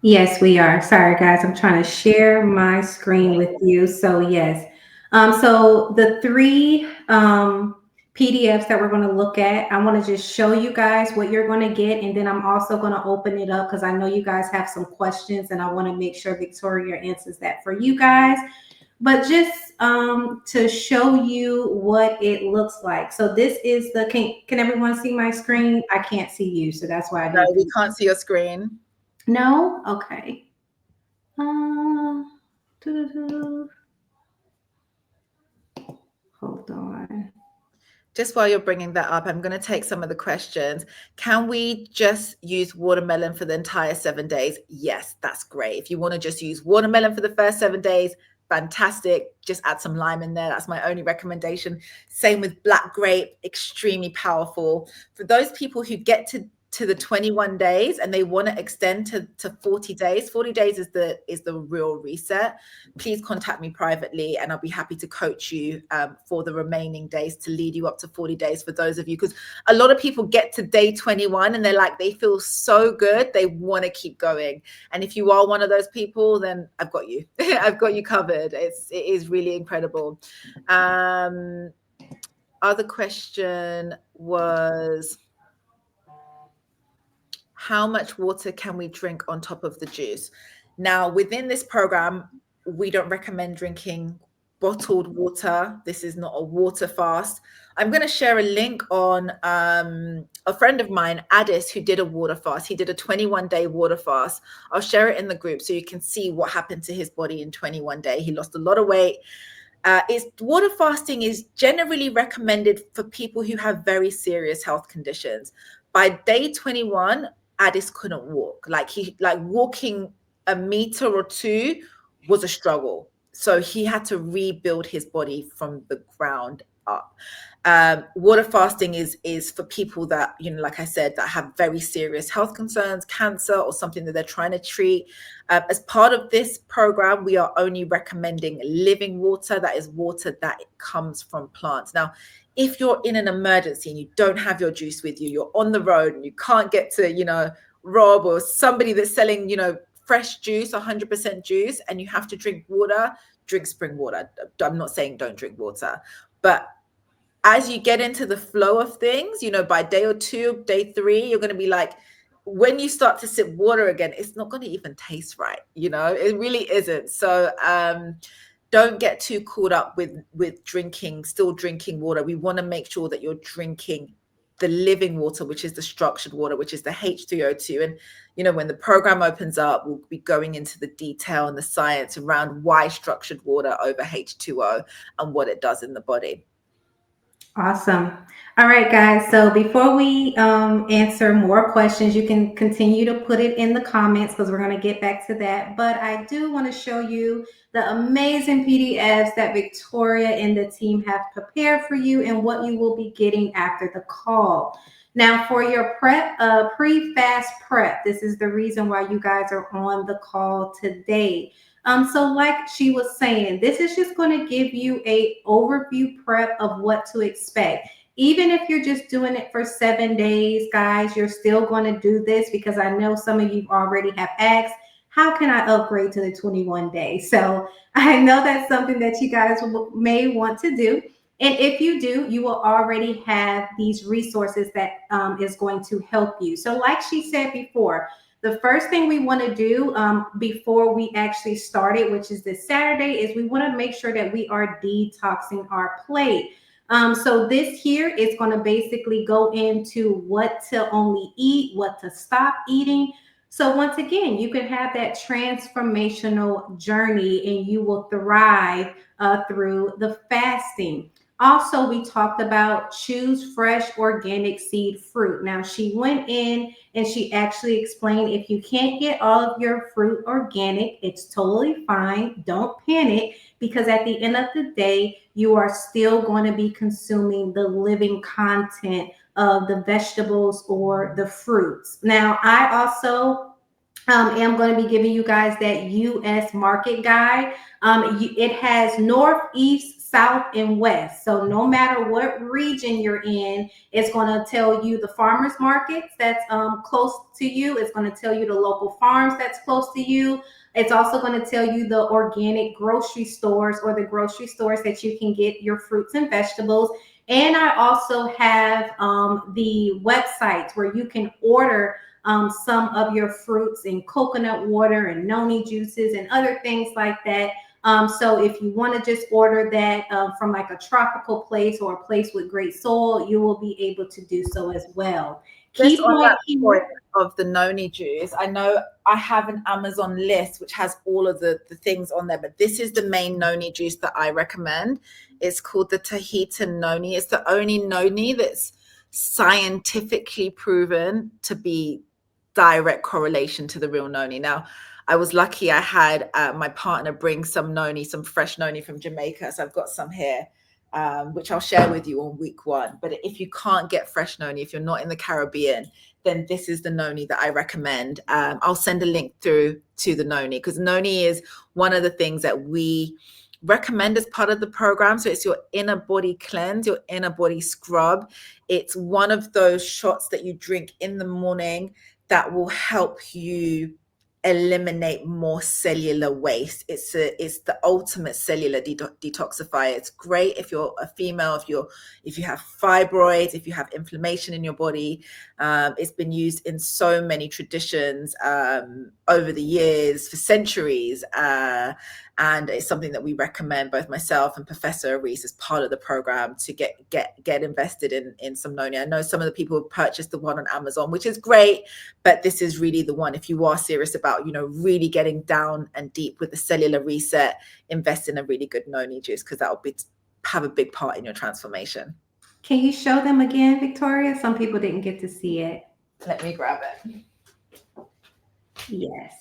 Yes, we are. Sorry, guys. I'm trying to share my screen with you. So yes. So the 3 PDFs that we're going to look at, I want to just show you guys what you're going to get. And then I'm also going to open it up because I know you guys have some questions and I want to make sure Victoria answers that for you guys. But just to show you what it looks like. So this is can everyone see my screen? I can't see you. So that's why I No, we can't see your screen. No? Okay. Hold on. Just while you're bringing that up, I'm going to take some of the questions. Can we just use watermelon for the entire 7 days? Yes, that's great. If you want to just use watermelon for the first 7 days, fantastic. Just add some lime in there. That's my only recommendation. Same with black grape, extremely powerful. For those people who get to to the 21 days and they want to extend to 40 days, 40 days is the real reset, please contact me privately and I'll be happy to coach you for the remaining days to lead you up to 40 days for those of you, because a lot of people get to day 21 and they're like, they feel so good, they want to keep going. And if you are one of those people, then I've got you. I've got you covered. It is really incredible. Other question was, how much water can we drink on top of the juice? Now, within this program, we don't recommend drinking bottled water. This is not a water fast. I'm going to share a link on a friend of mine, Addis, who did a water fast. He did a 21-day water fast. I'll share it in the group so you can see what happened to his body in 21 days. He lost a lot of weight. Water fasting is generally recommended for people who have very serious health conditions. By day 21, Addis couldn't walk. Like walking a meter or two was a struggle. So he had to rebuild his body from the ground up. Water fasting is for people that, like I said, that have very serious health concerns, cancer, or something that they're trying to treat. As part of this program, we are only recommending living water. That is water that comes from plants. Now, if you're in an emergency and you don't have your juice with you, you're on the road and you can't get to, Rob or somebody that's selling, fresh juice, 100% juice, and you have to drink water, drink spring water. I'm not saying don't drink water, but as you get into the flow of things, by day or two, day three, you're going to be like, when you start to sip water again, it's not going to even taste right. It really isn't. So don't get too caught up with still drinking water. We want to make sure that you're drinking the living water, which is the structured water, which is the H2O2. And, when the program opens up, we'll be going into the detail and the science around why structured water over H2O and what it does in the body. Awesome. All right, guys. So before we answer more questions, you can continue to put it in the comments because we're going to get back to that. But I do want to show you the amazing PDFs that Victoria and the team have prepared for you and what you will be getting after the call. Now, for your prep, pre-fast prep, this is the reason why you guys are on the call today. So like she was saying, this is just going to give you a overview prep of what to expect. Even if you're just doing it for 7 days, guys, you're still going to do this because I know some of you already have asked, how can I upgrade to the 21 days? So I know that's something that you guys may want to do. And if you do, you will already have these resources that is going to help you. So like she said before, the first thing we want to do before we actually start it, which is this Saturday, is we want to make sure that we are detoxing our plate. So this here is going to basically go into what to only eat, what to stop eating. So once again, you can have that transformational journey and you will thrive through the fasting. Also, we talked about choose fresh organic seed fruit. Now, she went in and she actually explained if you can't get all of your fruit organic, it's totally fine. Don't panic because at the end of the day, you are still going to be consuming the living content of the vegetables or the fruits. Now, I also am going to be giving you guys that U.S. market guide. It has north, east, south, and west. So no matter what region you're in, it's going to tell you the farmers markets that's close to you. It's going to tell you the local farms that's close to you. It's also going to tell you the organic grocery stores or the grocery stores that you can get your fruits and vegetables. And I also have the websites where you can order some of your fruits and coconut water and noni juices and other things like that. So if you want to just order that from like a tropical place or a place with great soil, you will be able to do so as well. Just on that point of the noni juice, I know I have an Amazon list which has all of the things on there, but this is the main noni juice that I recommend. It's called the Tahitian noni. It's the only noni that's scientifically proven to be direct correlation to the real noni. Now, I was lucky I had my partner bring some noni, some fresh noni from Jamaica. So I've got some here. which I'll share with you on week 1. But if you can't get fresh Noni, if you're not in the Caribbean, then this is the Noni that I recommend. I'll send a link through to the Noni, because Noni is one of the things that we recommend as part of the program. So it's your inner body cleanse, your inner body scrub. It's one of those shots that you drink in the morning that will help you eliminate more cellular waste. It's the ultimate cellular detoxifier. It's great if you're a female, if you have fibroids, if you have inflammation in your body. It's been used in so many traditions over the years, for centuries, and it's something that we recommend, both myself and Professor Reese, as part of the program, to get invested in some Noni. I know some of the people have purchased the one on Amazon, which is great, but this is really the one. If you are serious about, really getting down and deep with the cellular reset, invest in a really good Noni juice, because that will have a big part in your transformation. Can you show them again, Victoria? Some people didn't get to see it. Let me grab it. Yes.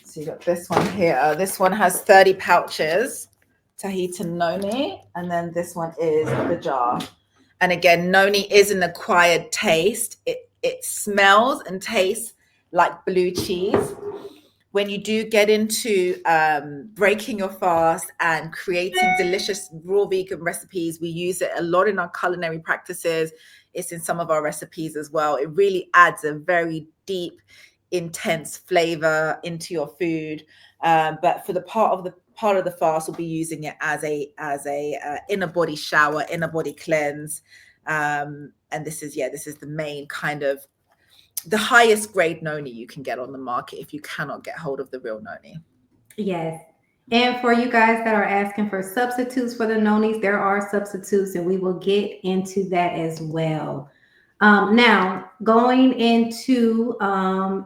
So you got this one here. This one has 30 pouches, Tahitian Noni, and then this one is the jar. And again, Noni is an acquired taste. It smells and tastes like blue cheese. When you do get into breaking your fast and creating delicious raw vegan recipes, we use it a lot in our culinary practices. It's in some of our recipes as well. It really adds a very deep, intense flavor into your food. But for the part of the fast, we'll be using it as a inner body shower, inner body cleanse. And this is the main kind of the highest grade Noni you can get on the market if you cannot get hold of the real Noni. Yes. And for you guys that are asking for substitutes for the Nonis, there are substitutes, and we will get into that as well. Now, going into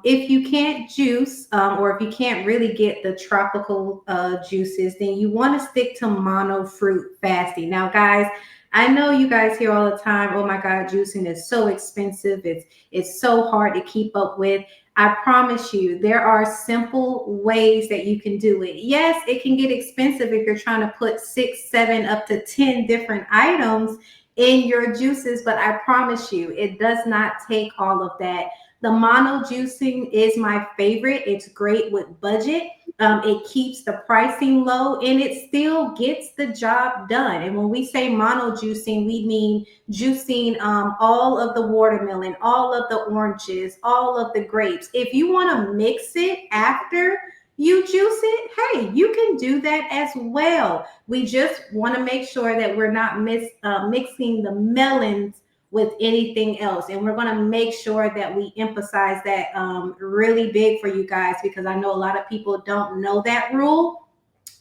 if you can't juice or if you can't really get the tropical juices, then you want to stick to mono fruit fasting. Now, guys, I know you guys hear all the time, oh my God, juicing is so expensive. It's so hard to keep up with. I promise you, there are simple ways that you can do it. Yes, it can get expensive if you're trying to put 6, 7, up to 10 different items in your juices, but I promise you, it does not take all of that. The mono juicing is my favorite. It's great with budget. It keeps the pricing low, and it still gets the job done. And when we say mono juicing, we mean juicing all of the watermelon, all of the oranges, all of the grapes. If you want to mix it after you juice it, hey, you can do that as well. We just want to make sure that we're not mixing the melons with anything else. And we're going to make sure that we emphasize that really big for you guys, because I know a lot of people don't know that rule.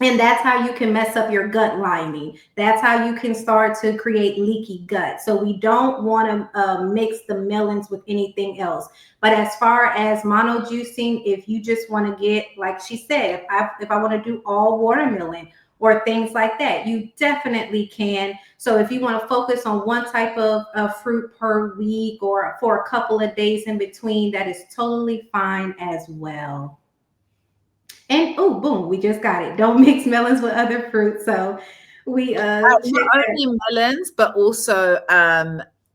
And that's how you can mess up your gut lining. That's how you can start to create leaky gut. So we don't want to mix the melons with anything else. But as far as mono juicing, if you just want to get, like she said, if I want to do all watermelon or things like that, you definitely can. So if you want to focus on one type of fruit per week or for a couple of days in between, that is totally fine as well. And oh, boom, we just got it. Don't mix melons with other fruits. So we not only melons, but also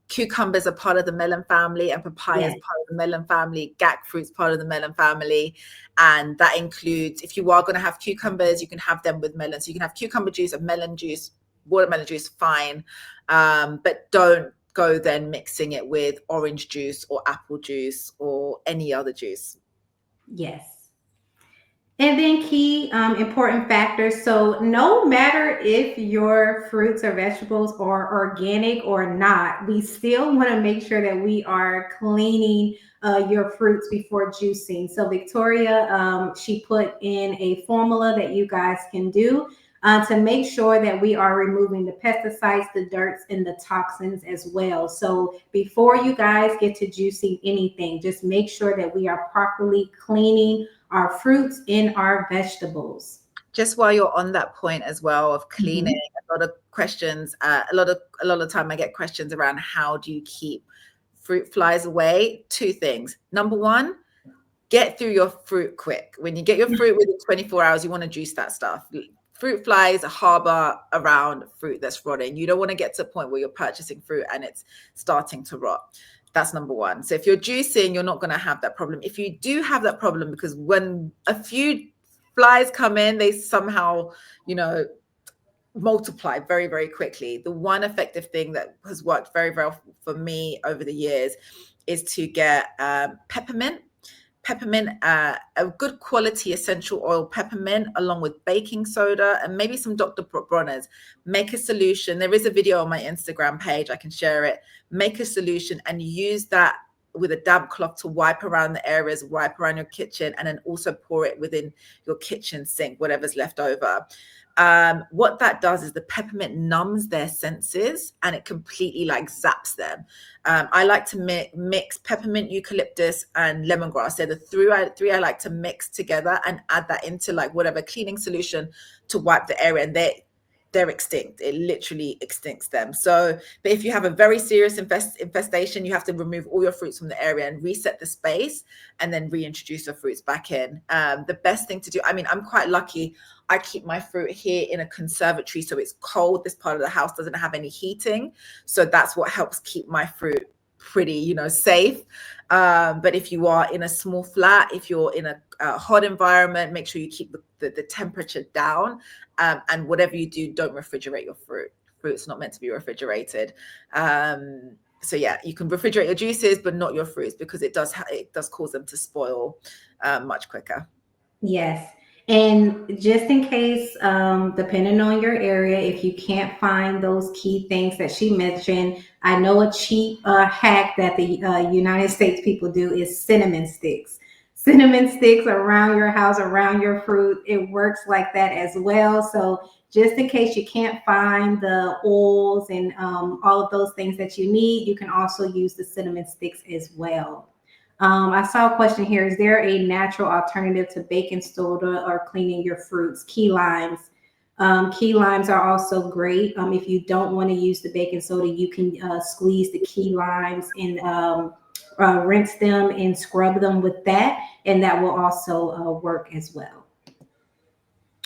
cucumbers are part of the melon family, and papaya is part of the melon family. Gac fruit's part of the melon family, and that includes, if you are going to have cucumbers, you can have them with melons. So you can have cucumber juice and melon juice, watermelon juice, fine, but don't go then mixing it with orange juice or apple juice or any other juice. Yes. And then key important factors. So no matter if your fruits or vegetables are organic or not, we still want to make sure that we are cleaning your fruits before juicing. So Victoria, she put in a formula that you guys can do to make sure that we are removing the pesticides, the dirts, and the toxins as well. So before you guys get to juicing anything, just make sure that we are properly cleaning our fruits and our vegetables. Just while you're on that point as well of cleaning, a lot of questions, a lot of time I get questions around how do you keep fruit flies away. 2 things. Number 1, get through your fruit quick. When you get your fruit within 24 hours, you want to juice that stuff. fruit flies harbor around fruit that's rotting. You don't want to get to a point where you're purchasing fruit and it's starting to rot. That's number one. So if you're juicing, you're not going to have that problem. If you do have that problem, because when a few flies come in, they somehow, multiply very, very quickly. The one effective thing that has worked very well for me over the years is to get peppermint, a good quality essential oil peppermint, along with baking soda and maybe some Dr. Bronner's. Make a solution. There is a video on my Instagram page. I can share it. Make a solution and use that with a damp cloth to wipe around the areas, wipe around your kitchen, and then also pour it within your kitchen sink, whatever's left over. What that does is the peppermint numbs their senses and it completely like zaps them. I like to mix peppermint, eucalyptus, and lemongrass. They're the three I like to mix together and add that into like whatever cleaning solution to wipe the area, and they're extinct. It literally extincts them. So, but if you have a very serious infestation, you have to remove all your fruits from the area and reset the space and then reintroduce your fruits back in. The best thing to do, I mean, I'm quite lucky. I keep my fruit here in a conservatory, so it's cold. This part of the house doesn't have any heating. So that's what helps keep my fruit pretty, safe. But if you are in a small flat, if you're in a hot environment, make sure you keep the temperature down. And whatever you do, don't refrigerate your fruit. Fruit's not meant to be refrigerated. So yeah, you can refrigerate your juices, but not your fruits, because it does cause them to spoil much quicker. Yes. And just in case, depending on your area, if you can't find those key things that she mentioned, I know a cheap hack that the United States people do is cinnamon sticks. Cinnamon sticks around your house, around your fruit. It works like that as well. So just in case you can't find the oils and all of those things that you need, you can also use the cinnamon sticks as well. I saw a question here. Is there a natural alternative to baking soda or cleaning your fruits? Key limes. Key limes are also great. If you don't want to use the baking soda, you can squeeze the key limes and rinse them and scrub them with that, and that will also work as well.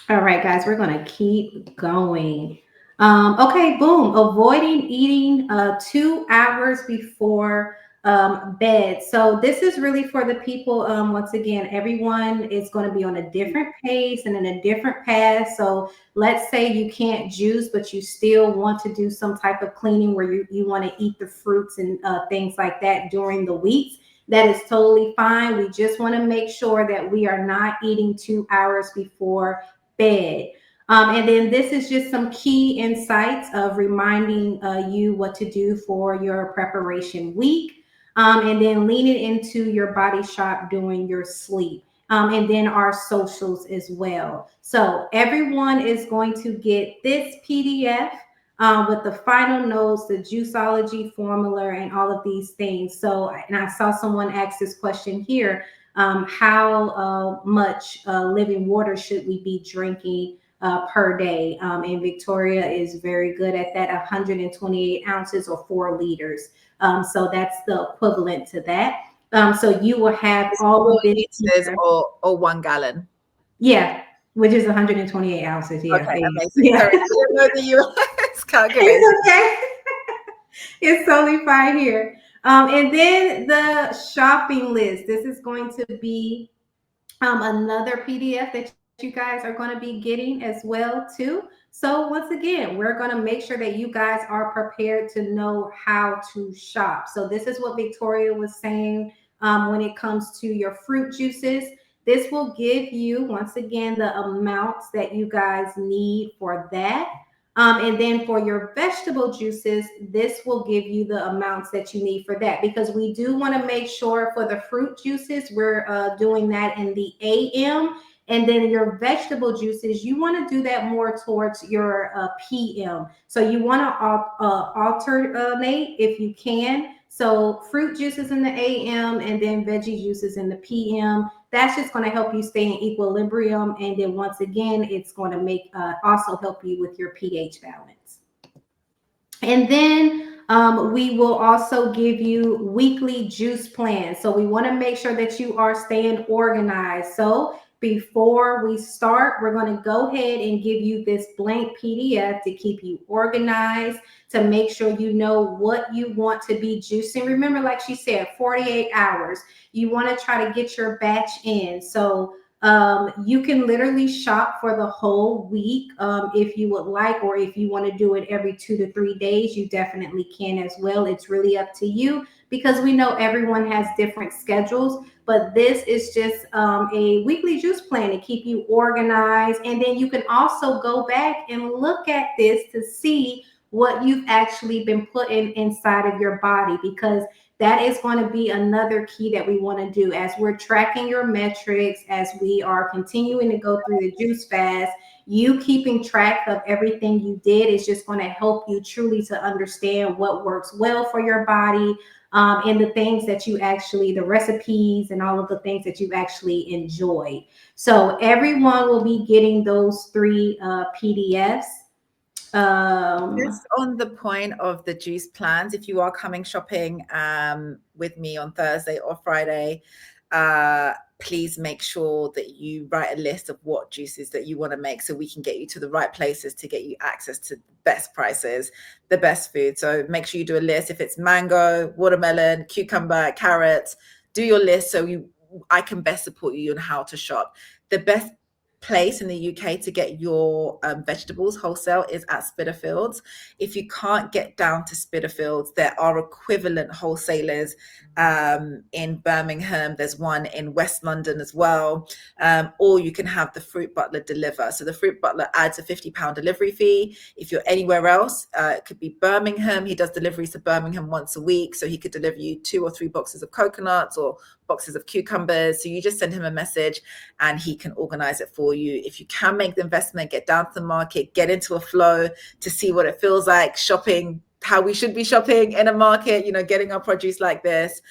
All right, guys, we're going to keep going. Okay, boom. Avoiding eating 2 hours before bed. So this is really for the people. Once again, everyone is going to be on a different pace and in a different path. So let's say you can't juice, but you still want to do some type of cleaning where you want to eat the fruits and things like that during the weeks. That is totally fine. We just want to make sure that we are not eating 2 hours before bed. And then this is just some key insights of reminding you what to do for your preparation week. And then leaning into your body shop during your sleep. And then our socials as well. So everyone is going to get this PDF with the final notes, the juiceology formula, and all of these things. So, and I saw someone ask this question here. How much living water should we be drinking per day? And Victoria is very good at that, 128 ounces or 4 liters. So that's the equivalent to that. So you will have all of this liters or 1 gallon. Yeah, which is 128 ounces. Yeah. Okay, amazing. Yeah. Sorry, I didn't know the US calculation. It's okay. It's totally fine here. And then the shopping list. This is going to be another PDF that you guys are going to be getting as well too. So once again, we're going to make sure that you guys are prepared to know how to shop. So this is what Victoria was saying when it comes to your fruit juices. This will give you, once again, the amounts that you guys need for that. And then for your vegetable juices, this will give you the amounts that you need for that, because we do want to make sure for the fruit juices, we're doing that in the AM. And then your vegetable juices, you want to do that more towards your PM. So you want to alternate if you can. So fruit juices in the AM and then veggie juices in the PM. That's just going to help you stay in equilibrium. And then once again, it's going to make also help you with your pH balance. And then we will also give you weekly juice plans. So we want to make sure that you are staying organized. So before we start, we're going to go ahead and give you this blank PDF to keep you organized, to make sure you know what you want to be juicing. Remember, like she said, 48 hours. You want to try to get your batch in. So you can literally shop for the whole week if you would like, or if you want to do it every 2 to 3 days, you definitely can as well. It's really up to you, because we know everyone has different schedules. But this is just a weekly juice plan to keep you organized. And then you can also go back and look at this to see what you've actually been putting inside of your body, because that is going to be another key that we want to do as we're tracking your metrics, as we are continuing to go through the juice fast. You keeping track of everything you did is just going to help you truly to understand what works well for your body, and the things that you actually, the recipes and all of the things that you actually enjoy. So everyone will be getting those 3 PDFs. Just on the point of the juice plans, if you are coming shopping with me on Thursday or Friday, please make sure that you write a list of what juices that you want to make, so we can get you to the right places to get you access to the best prices, the best food. So make sure you do a list. If it's mango, watermelon, cucumber, carrots, do your list so I can best support you on how to shop. The best place in the UK to get your vegetables wholesale is at Spitalfields. If you can't get down to Spitalfields, there are equivalent wholesalers in Birmingham. There's one in West London as well. Or you can have the Fruit Butler deliver. So the Fruit Butler adds a £50 delivery fee. If you're anywhere else, it could be Birmingham. He does deliveries to Birmingham once a week. So he could deliver you 2 or 3 boxes of coconuts or boxes of cucumbers. So you just send him a message and he can organize it for you. If you can make the investment, get down to the market, get into a flow to see what it feels like shopping, how we should be shopping in a market, getting our produce like this.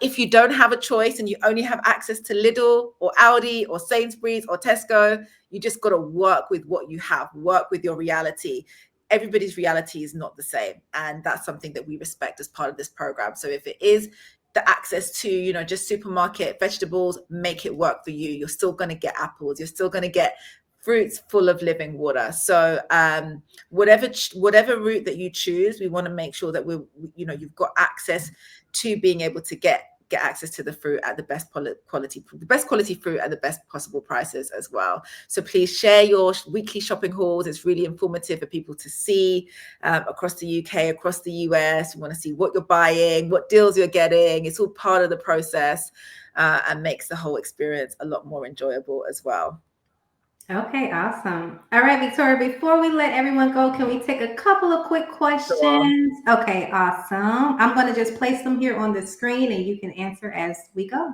If you don't have a choice and you only have access to Lidl or Aldi or Sainsbury's or Tesco, you just got to work with what you have, work with your reality. Everybody's reality is not the same. And that's something that we respect as part of this program. So if it is the access to, just supermarket vegetables, make it work for you. You're still going to get apples. You're still going to get fruits full of living water. So whatever route that you choose, we want to make sure that you've got access to being able to get access to the fruit at the best quality fruit at the best possible prices as well. So please share your weekly shopping hauls. It's really informative for people to see across the UK, across the US. You want to see what you're buying, what deals you're getting. It's all part of the process and makes the whole experience a lot more enjoyable as well. Okay, awesome. All right, Victoria, before we let everyone go, can we take a couple of quick questions? Sure. Okay, awesome. I'm going to just place them here on the screen and you can answer as we go.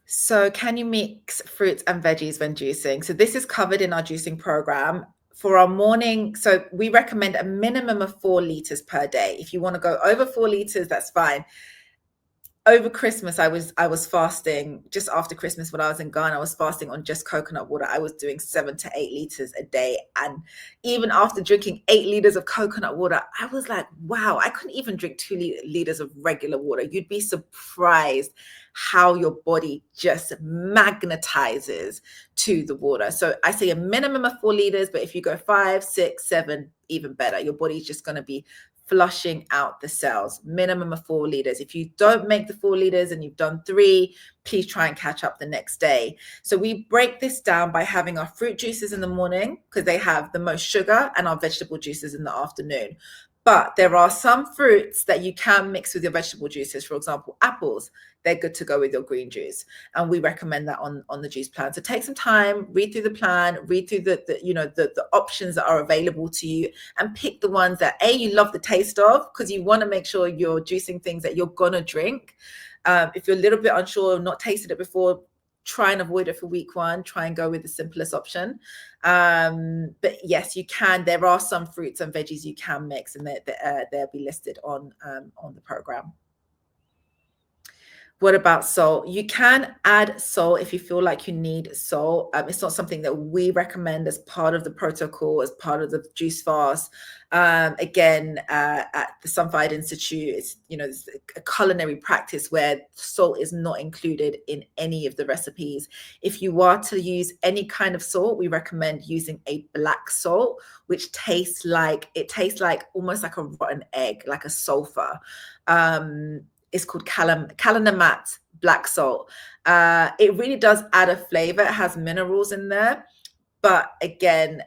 So can you mix fruits and veggies when juicing? So this is covered in our juicing program. For our morning, so we recommend a minimum of 4 liters per day. If you want to go over 4 liters, that's fine. Over Christmas, I was fasting. Just after Christmas, when I was in Ghana, I was fasting on just coconut water. I was doing 7 to 8 liters a day. And even after drinking 8 liters of coconut water, I was like, wow, I couldn't even drink 2 liters of regular water. You'd be surprised how your body just magnetizes to the water. So I say a minimum of 4 liters, but if you go 5, 6, 7, even better. Your body's just going to be flushing out the cells. Minimum of 4 liters. If you don't make the 4 liters and you've done 3, please try and catch up the next day. So we break this down by having our fruit juices in the morning because they have the most sugar, and our vegetable juices in the afternoon. But there are some fruits that you can mix with your vegetable juices. For example, apples, they're good to go with your green juice. And we recommend that on the juice plan. So take some time, read through the plan, read through the options that are available to you, and pick the ones that you love the taste of, because you want to make sure you're juicing things that you're going to drink. If you're a little bit unsure, not tasted it before, try and avoid it for week 1. Try and go with the simplest option. But yes, you can. There are some fruits and veggies you can mix, and they'll be listed on the program. What about salt? You can add salt if you feel like you need salt. It's not something that we recommend as part of the protocol, as part of the juice fast. Again, at the Sunfired Institute, it's, it's a culinary practice where salt is not included in any of the recipes. If you are to use any kind of salt, we recommend using a black salt, which tastes like almost like a rotten egg, like a sulfur. It's called kalanamat black salt. It really does add a flavor. It has minerals in there. But again,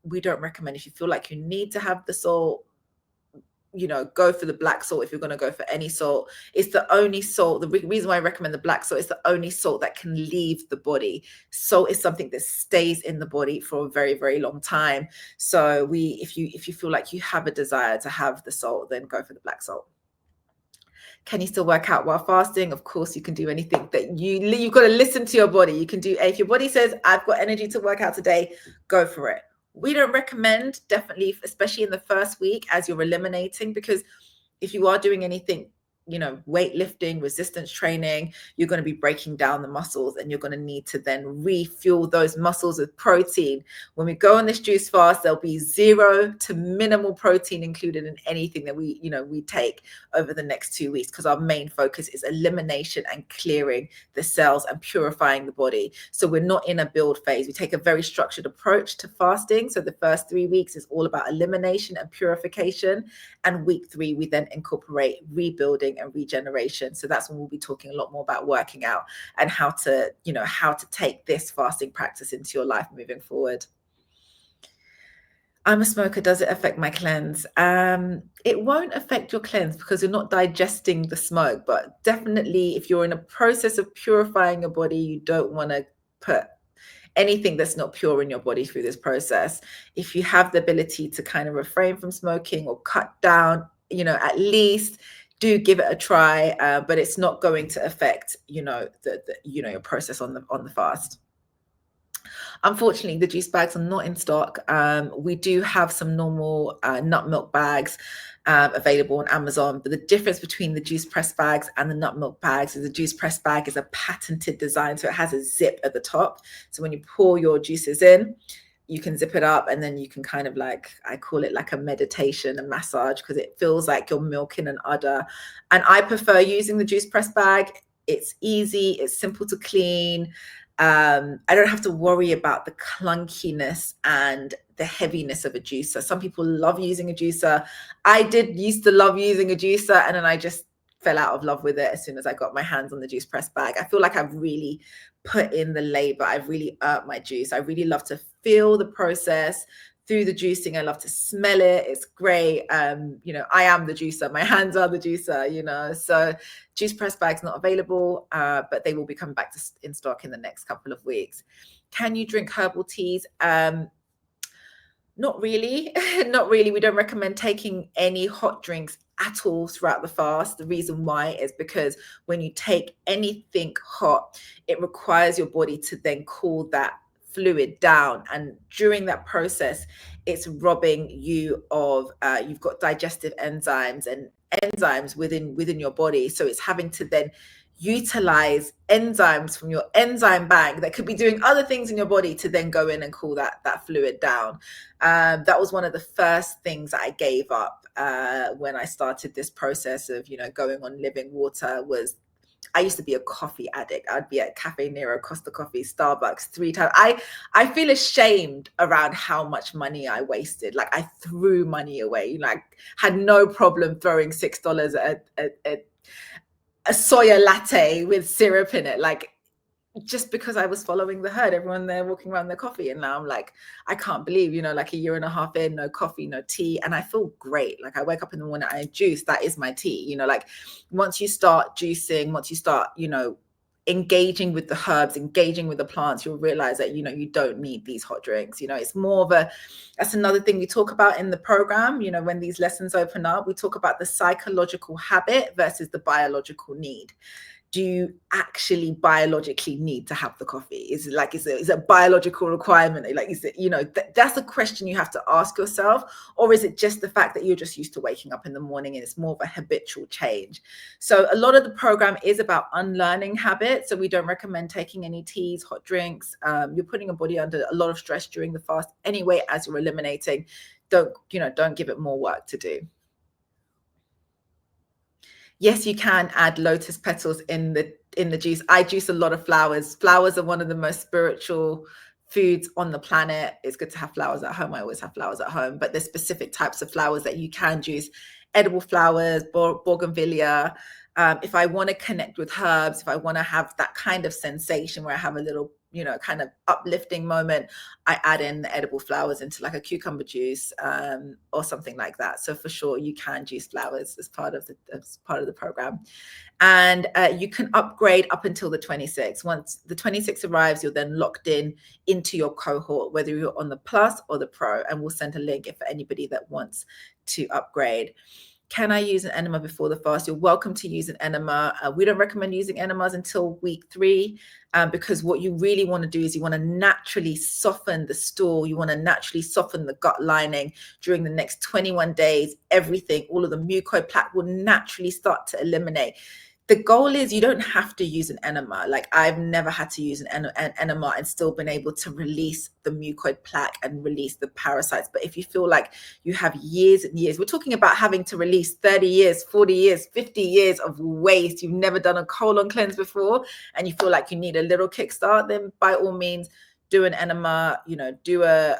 we don't recommend, if you feel like you need to have the salt, go for the black salt. If you're going to go for any salt, it's the only salt. The reason why I recommend the black salt is the only salt that can leave the body. Salt is something that stays in the body for a very, very long time. So if you feel like you have a desire to have the salt, then go for the black salt. Can you still work out while fasting? Of course, you can do anything that you've got to listen to your body. You can do, if your body says, I've got energy to work out today, go for it. We don't recommend, definitely, especially in the first week as you're eliminating, because if you are doing anything, weightlifting, resistance training, you're going to be breaking down the muscles, and you're going to need to then refuel those muscles with protein. When we go on this juice fast, there'll be 0 to minimal protein included in anything that we take over the next 2 weeks, because our main focus is elimination and clearing the cells and purifying the body. So we're not in a build phase. We take a very structured approach to fasting. So the first 3 weeks is all about elimination and purification. And week 3, we then incorporate rebuilding and regeneration. So that's when we'll be talking a lot more about working out and how to take this fasting practice into your life moving forward. I'm a smoker. Does it affect my cleanse? It won't affect your cleanse because you're not digesting the smoke. But definitely, if you're in a process of purifying your body, you don't want to put anything that's not pure in your body through this process. If you have the ability to kind of refrain from smoking or cut down, at least do give it a try. But it's not going to affect, your process on the fast. Unfortunately, the juice bags are not in stock. We do have some normal nut milk bags available on Amazon, but the difference between the juice press bags and the nut milk bags is the juice press bag is a patented design, so it has a zip at the top. So when you pour your juices in, you can zip it up, and then you can kind of I call it like a meditation, a massage, because it feels like you're milking an udder. And I prefer using the juice press bag. It's easy, it's simple to clean. I don't have to worry about the clunkiness and the heaviness of a juicer. Some people love using a juicer. I used to love using a juicer, and then I just fell out of love with it as soon as I got my hands on the juice press bag. I feel like I've really put in the labor. I've really earned my juice. I really love to feel the process through the juicing. I love to smell it. It's great. I am the juicer. My hands are the juicer, so juice press bags not available, but they will be coming back in stock in the next couple of weeks. Can you drink herbal teas? Not really. Not really. We don't recommend taking any hot drinks at all throughout the fast. The reason why is because when you take anything hot, it requires your body to then cool that fluid down, and during that process it's robbing you of you've got digestive enzymes and enzymes within your body, so it's having to then utilize enzymes from your enzyme bank that could be doing other things in your body to then go in and cool that fluid down. That was one of the first things I gave up when I started this process of going on living water. Was I used to be a coffee addict. I'd be at Cafe Nero, Costa Coffee, Starbucks 3 times. I feel ashamed around how much money I wasted. Like, I threw money away. I had no problem throwing $6 at a soya latte with syrup in it. Just because I was following the herd, everyone there walking around their coffee. And now I'm like, I can't believe, a year and a half in, no coffee, no tea. And I feel great. I wake up in the morning, I juice, that is my tea. Once you start juicing, once you start, engaging with the herbs, engaging with the plants, you'll realize that, you don't need these hot drinks. It's more of that's another thing we talk about in the program. When these lessons open up, we talk about the psychological habit versus the biological need. do you actually biologically need to have the coffee? Is it like, is it a biological requirement? Like, is it, you know, that's a question you have to ask yourself. Or is it just the fact that you're just used to waking up in the morning and it's more of a habitual change? So a lot of the program is about unlearning habits. So we don't recommend taking any teas, hot drinks. You're putting your body under a lot of stress during the fast anyway, as you're eliminating. Don't give it more work to do. Yes, you can add lotus petals in the juice. I juice a lot of flowers. Flowers are one of the most spiritual foods on the planet. It's good to have flowers at home. I always have flowers at home, but there's specific types of flowers that you can juice. Edible flowers, bougainvillea. If I want to connect with herbs, if I want to have that kind of sensation where I have a little, you know, kind of uplifting moment, I add in the edible flowers into like a cucumber juice or something like that. So for sure, you can juice flowers as part of the program. And you can upgrade up until the 26. Once the 26 arrives, you're then locked into your cohort, whether you're on the plus or the pro, and we'll send a link if anybody that wants to upgrade. Can I use an enema before the fast? You're welcome to use an enema. We don't recommend using enemas until week 3 because what you really want to do is you want to naturally soften the stool. You want to naturally soften the gut lining during the next 21 days. Everything, all of the mucoid plaque will naturally start to eliminate. The goal is you don't have to use an enema. Like, I've never had to use an enema and still been able to release the mucoid plaque and release the parasites. But if you feel like you have years and years, we're talking about having to release 30 years, 40 years, 50 years of waste. You've never done a colon cleanse before and you feel like you need a little kickstart, then by all means, do an enema, you know, do a,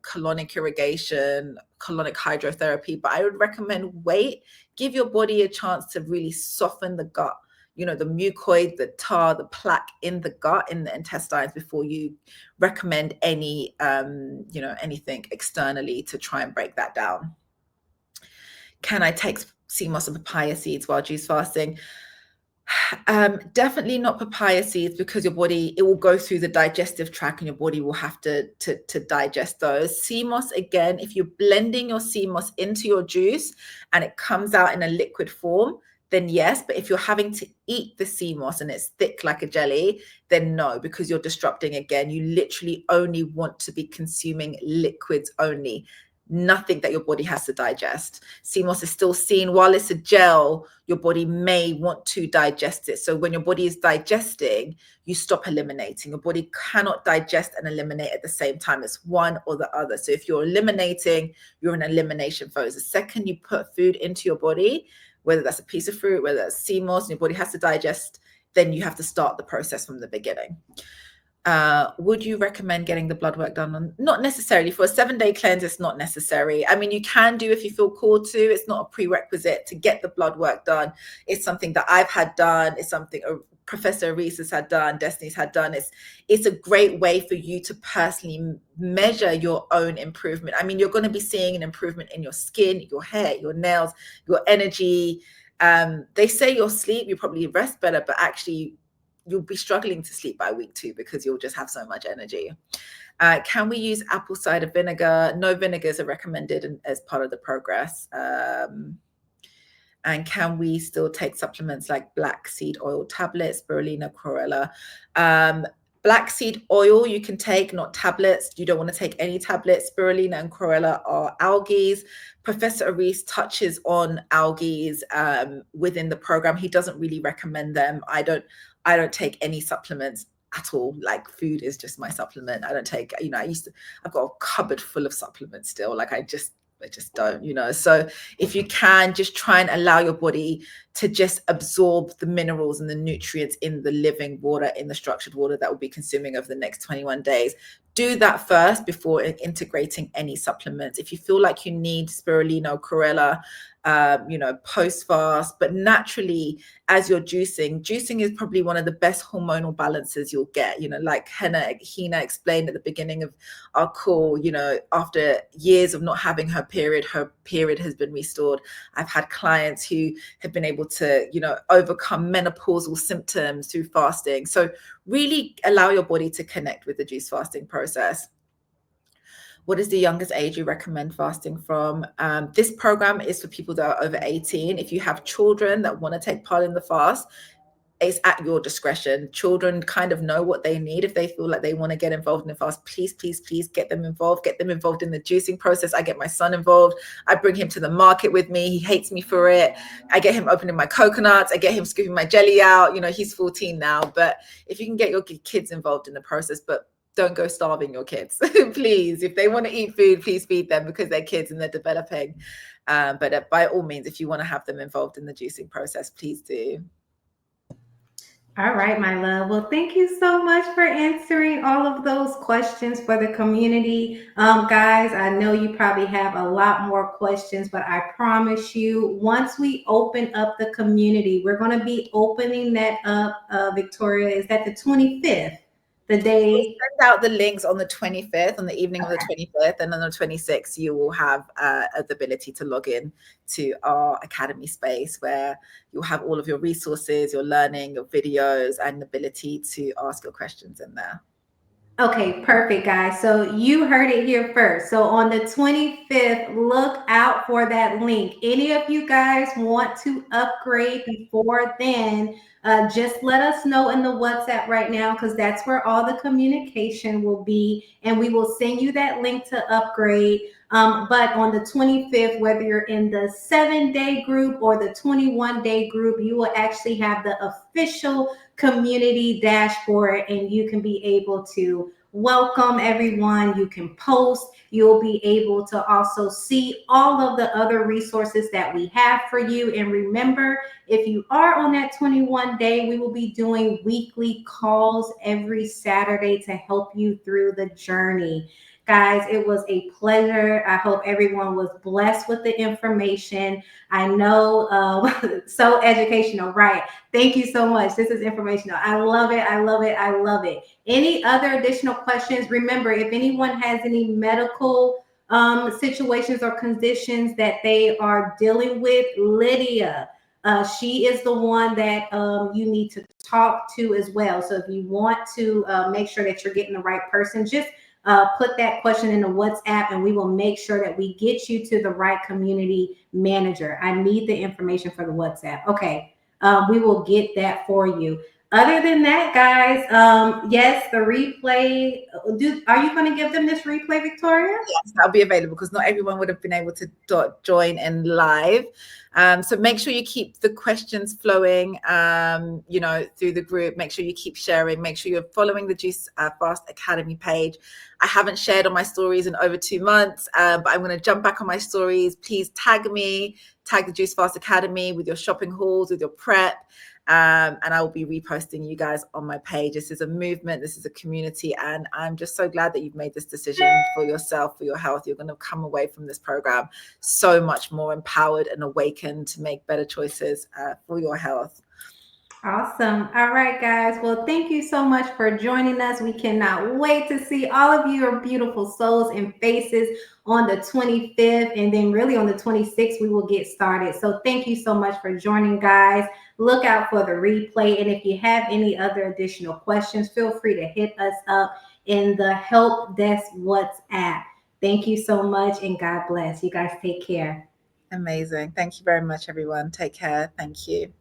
colonic irrigation, colonic hydrotherapy. But I would recommend wait. Give your body a chance to really soften the gut, you know, the mucoid, the tar, the plaque in the gut, in the intestines, before you recommend any, anything externally to try and break that down. Can I take sea moss and papaya seeds while juice fasting? Definitely not papaya seeds, because your body, it will go through the digestive tract and your body will have to digest those. Sea moss, again, if you're blending your sea moss into your juice and it comes out in a liquid form, then yes. But if you're having to eat the sea moss and it's thick like a jelly, then no, because you're disrupting again. You literally only want to be consuming liquids only. Nothing that your body has to digest. Sea moss is still seen, while it's a gel, your body may want to digest it. So when your body is digesting, you stop eliminating. Your body cannot digest and eliminate at the same time. It's one or the other. So if you're eliminating, you're in elimination phase. The second you put food into your body, whether that's a piece of fruit, whether that's sea moss, and your body has to digest, then you have to start the process from the beginning. Would you recommend getting the blood work done? Not necessarily. For a 7-day cleanse, it's not necessary. I mean, you can do if you feel called to. It's not a prerequisite to get the blood work done. It's something that I've had done. It's something Professor Reese has had done, Destiny's had done. It's a great way for you to personally measure your own improvement. I mean, you're going to be seeing an improvement in your skin, your hair, your nails, your energy. They say your sleep, you probably rest better, but actually you'll be struggling to sleep by week 2 because you'll just have so much energy. Can we use apple cider vinegar? No vinegars are recommended as part of the progress. And can we still take supplements like black seed oil tablets, spirulina, chlorella? Black seed oil you can take, not tablets. You don't want to take any tablets. Spirulina and chlorella are algae. Professor Reese touches on algae within the program. He doesn't really recommend them. I don't take any supplements at all. Like, food is just my supplement. I don't take, I've got a cupboard full of supplements still. Like, I just don't, so if you can, just try and allow your body to just absorb the minerals and the nutrients in the living water, in the structured water that will be consuming over the next 21 days. Do that first before integrating any supplements. If you feel like you need spirulina or chlorella, post fast, but naturally, as you're juicing is probably one of the best hormonal balances you'll get. Like Hina explained at the beginning of our call, after years of not having her period has been restored. I've had clients who have been able to, overcome menopausal symptoms through fasting. So really allow your body to connect with the juice fasting process. What is the youngest age you recommend fasting from? This program is for people that are over 18. If you have children that want to take part in the fast, it's at your discretion. Children kind of know what they need. If they feel like they want to get involved in the fast, please, please, please get them involved. Get them involved in the juicing process. I get my son involved. I bring him to the market with me. He hates me for it. I get him opening my coconuts. I get him scooping my jelly out. He's 14 now. But if you can get your kids involved in the process, but don't go starving your kids. Please, if they want to eat food, please feed them, because they're kids and they're developing. But by all means, if you want to have them involved in the juicing process, please do. All right, my love. Well, thank you so much for answering all of those questions for the community. Guys, I know you probably have a lot more questions, but I promise you, once we open up the community, we're going to be opening that up, Victoria. Is that the 25th? The day? We'll send out the links on the 25th, on the evening of the 25th, and on the 26th, you will have the ability to log in to our Academy space, where you'll have all of your resources, your learning, your videos, and the ability to ask your questions in there. Okay, perfect, guys. So you heard it here first. So on the 25th, look out for that link. Any of you guys want to upgrade before then, just let us know in the WhatsApp right now, because that's where all the communication will be, and we will send you that link to upgrade. But on the 25th, whether you're in the 7-day group or the 21-day group, you will actually have the official community dashboard, and you can be able to welcome everyone. You can post. You'll be able to also see all of the other resources that we have for you. And remember, if you are on that 21-day, we will be doing weekly calls every Saturday to help you through the journey. Guys, it was a pleasure. I hope everyone was blessed with the information. I know, so educational, right? Thank you so much. This is informational. I love it. I love it. I love it. Any other additional questions? Remember, if anyone has any medical situations or conditions that they are dealing with, Lydia, she is the one that you need to talk to as well. So if you want to make sure that you're getting the right person, just put that question in the WhatsApp, and we will make sure that we get you to the right community manager. I need the information for the WhatsApp. Okay, we will get that for you. Other than that, guys, yes, the replay. Are you going to give them this replay, Victoria? Yes, that'll be available, because not everyone would have been able to join in live. So make sure you keep the questions flowing, through the group. Make sure you keep sharing. Make sure you're following the Juice Fast Academy page. I haven't shared on my stories in over 2 months, but I'm going to jump back on my stories. Please tag me, tag the Juice Fast Academy with your shopping hauls, with your prep. And I will be reposting you guys on my page. This is a movement. This is a community. And I'm just so glad that you've made this decision for yourself, for your health. You're going to come away from this program so much more empowered and awakened to make better choices for your health. Awesome. All right, guys. Well, thank you so much for joining us. We cannot wait to see all of your beautiful souls and faces on the 25th. And then really on the 26th, we will get started. So thank you so much for joining, guys. Look out for the replay. And if you have any other additional questions, feel free to hit us up in the help desk WhatsApp. Thank you so much, and God bless. You guys take care. Amazing. Thank you very much, everyone. Take care. Thank you.